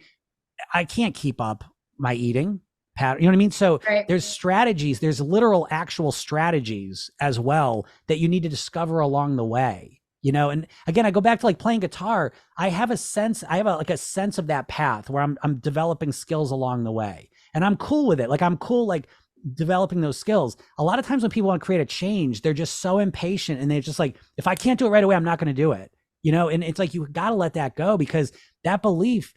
I can't keep up my eating pattern. You know what I mean? So Right. there's strategies, there's literal actual strategies as well that you need to discover along the way. And again, I go back to like playing guitar. I have a sense, like a sense of that path where I'm developing skills along the way, and I'm cool with it. Like I'm cool, like developing those skills. A lot of times when people want to create a change, they're just so impatient, and they're just like, if I can't do it right away, I'm not going to do it. And it's like, you got to let that go, because that belief,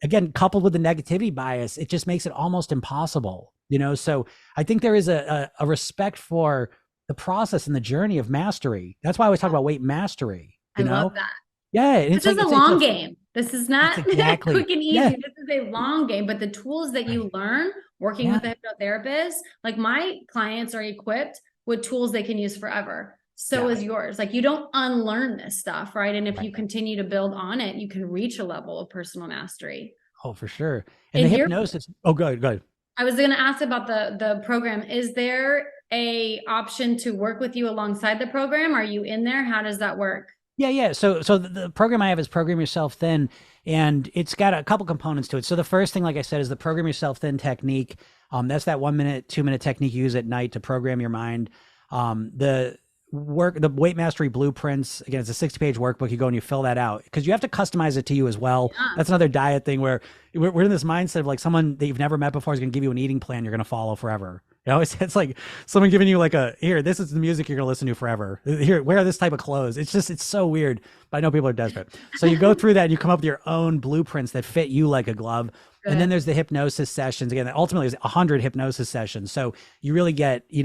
again, coupled with the negativity bias, it just makes it almost impossible. So I think there is a respect for the process and the journey of mastery. That's why I always talk about weight mastery. I love that. Yeah. This is a long game. This is not exactly quick and easy. Yeah. This is a long game, but the tools that you learn working with a hypnotherapist, like my clients are equipped with tools they can use forever. So is yours. Like you don't unlearn this stuff, right? And if you continue to build on it, you can reach a level of personal mastery. Oh, for sure. And the hypnosis. Oh, go ahead. I was going to ask about the program. Is there a option to work with you alongside the program? Are you in there? How does that work? Yeah. So the program I have is Program Yourself Thin, and it's got a couple components to it. So the first thing, like I said, is the Program Yourself Thin technique. That's that 1 minute, 2 minute technique you use at night to program your mind. The weight mastery blueprints, again, it's a 60-page workbook. You go and you fill that out, because you have to customize it to you as well. Yeah. That's another diet thing where we're in this mindset of like, someone that you've never met before is going to give you an eating plan you're going to follow forever. It's like someone giving you like here, this is the music you're going to listen to forever. Here, wear this type of clothes. It's so weird, but I know people are desperate. So you go through that and you come up with your own blueprints that fit you like a glove. Good. And then there's the hypnosis sessions. Again, ultimately there's 100 hypnosis sessions. So you really get, I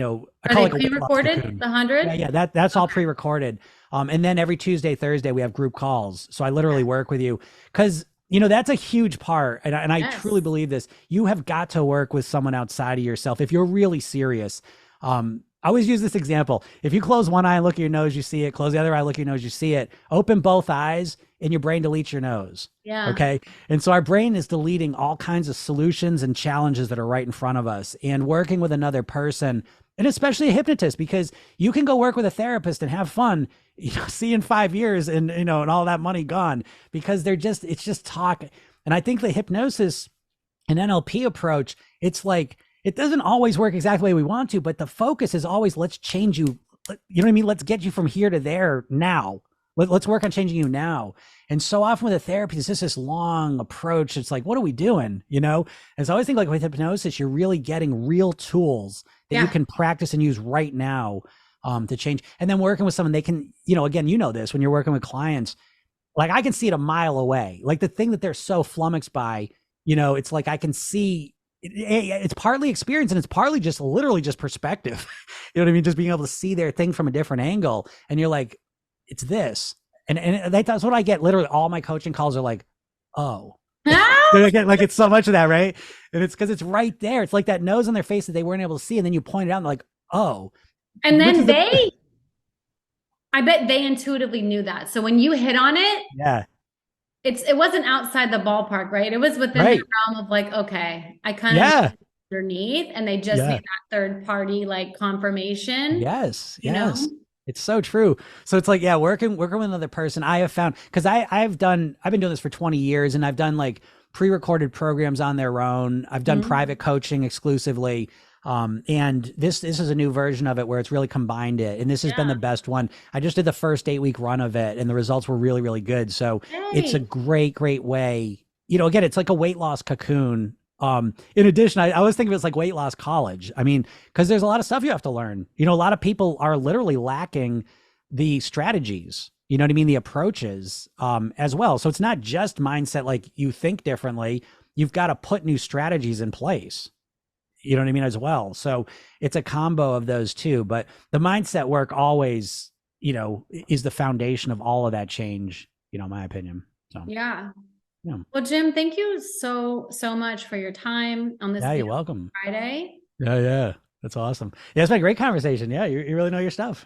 call it pre-recorded, the 100? Yeah, that's all pre-recorded. And then every Tuesday, Thursday, we have group calls. So I literally work with you, because that's a huge part. And I truly believe this. You have got to work with someone outside of yourself if you're really serious. I always use this example. If you close one eye and look at your nose, you see it. Close the other eye, look at your nose, you see it. Open both eyes and your brain deletes your nose. Yeah. Okay. And so our brain is deleting all kinds of solutions and challenges that are right in front of us, and working with another person, and especially a hypnotist, because you can go work with a therapist and have fun, see in 5 years and, and all that money gone, because it's just talk. And I think the hypnosis and NLP approach, it's like, it doesn't always work exactly the way we want to, but the focus is always, let's change you. You know what I mean? Let's get you from here to there now. Let's work on changing you now. And so often with a therapy, it's just this long approach. It's like, what are we doing? And so I always think like with hypnosis, you're really getting real tools that you can practice and use right now to change. And then working with someone, they can, again, this when you're working with clients, like I can see it a mile away. Like the thing that they're so flummoxed by, it's like I can see it's partly experience, and it's partly just literally just perspective. You know what I mean? Just being able to see their thing from a different angle. And you're like, it's this. And that's what I get. Literally all my coaching calls are like, oh, like it's so much of that. Right. And it's because it's right there. It's like that nose on their face that they weren't able to see. And then you point it out and like, oh, and then I bet they intuitively knew that. So when you hit on it, it wasn't outside the ballpark, right? It was within the realm of like, okay, I kind of underneath, and they just need that third party like confirmation. Yes. It's so true. So it's like, working with another person, I have found, because I've been doing this for 20 years, and I've done like pre-recorded programs on their own. I've done private coaching exclusively. And this is a new version of it where it's really combined it. And this has been the best one. I just did the first 8-week run of it, and the results were really, really good. So it's a great way. Again, it's like a weight loss cocoon. In addition, I always think of it as like weight loss college. I mean, because there's a lot of stuff you have to learn. A lot of people are literally lacking the strategies, you know what I mean? The approaches, as well. So it's not just mindset, like you think differently. You've got to put new strategies in place. You know what I mean, as well. So it's a combo of those two, but the mindset work always, is the foundation of all of that change, in my opinion. So, yeah. Well, Jim, thank you so much for your time on this. Yeah, you're welcome. Friday. Yeah. That's awesome. Yeah, it's been a great conversation. Yeah. You really know your stuff.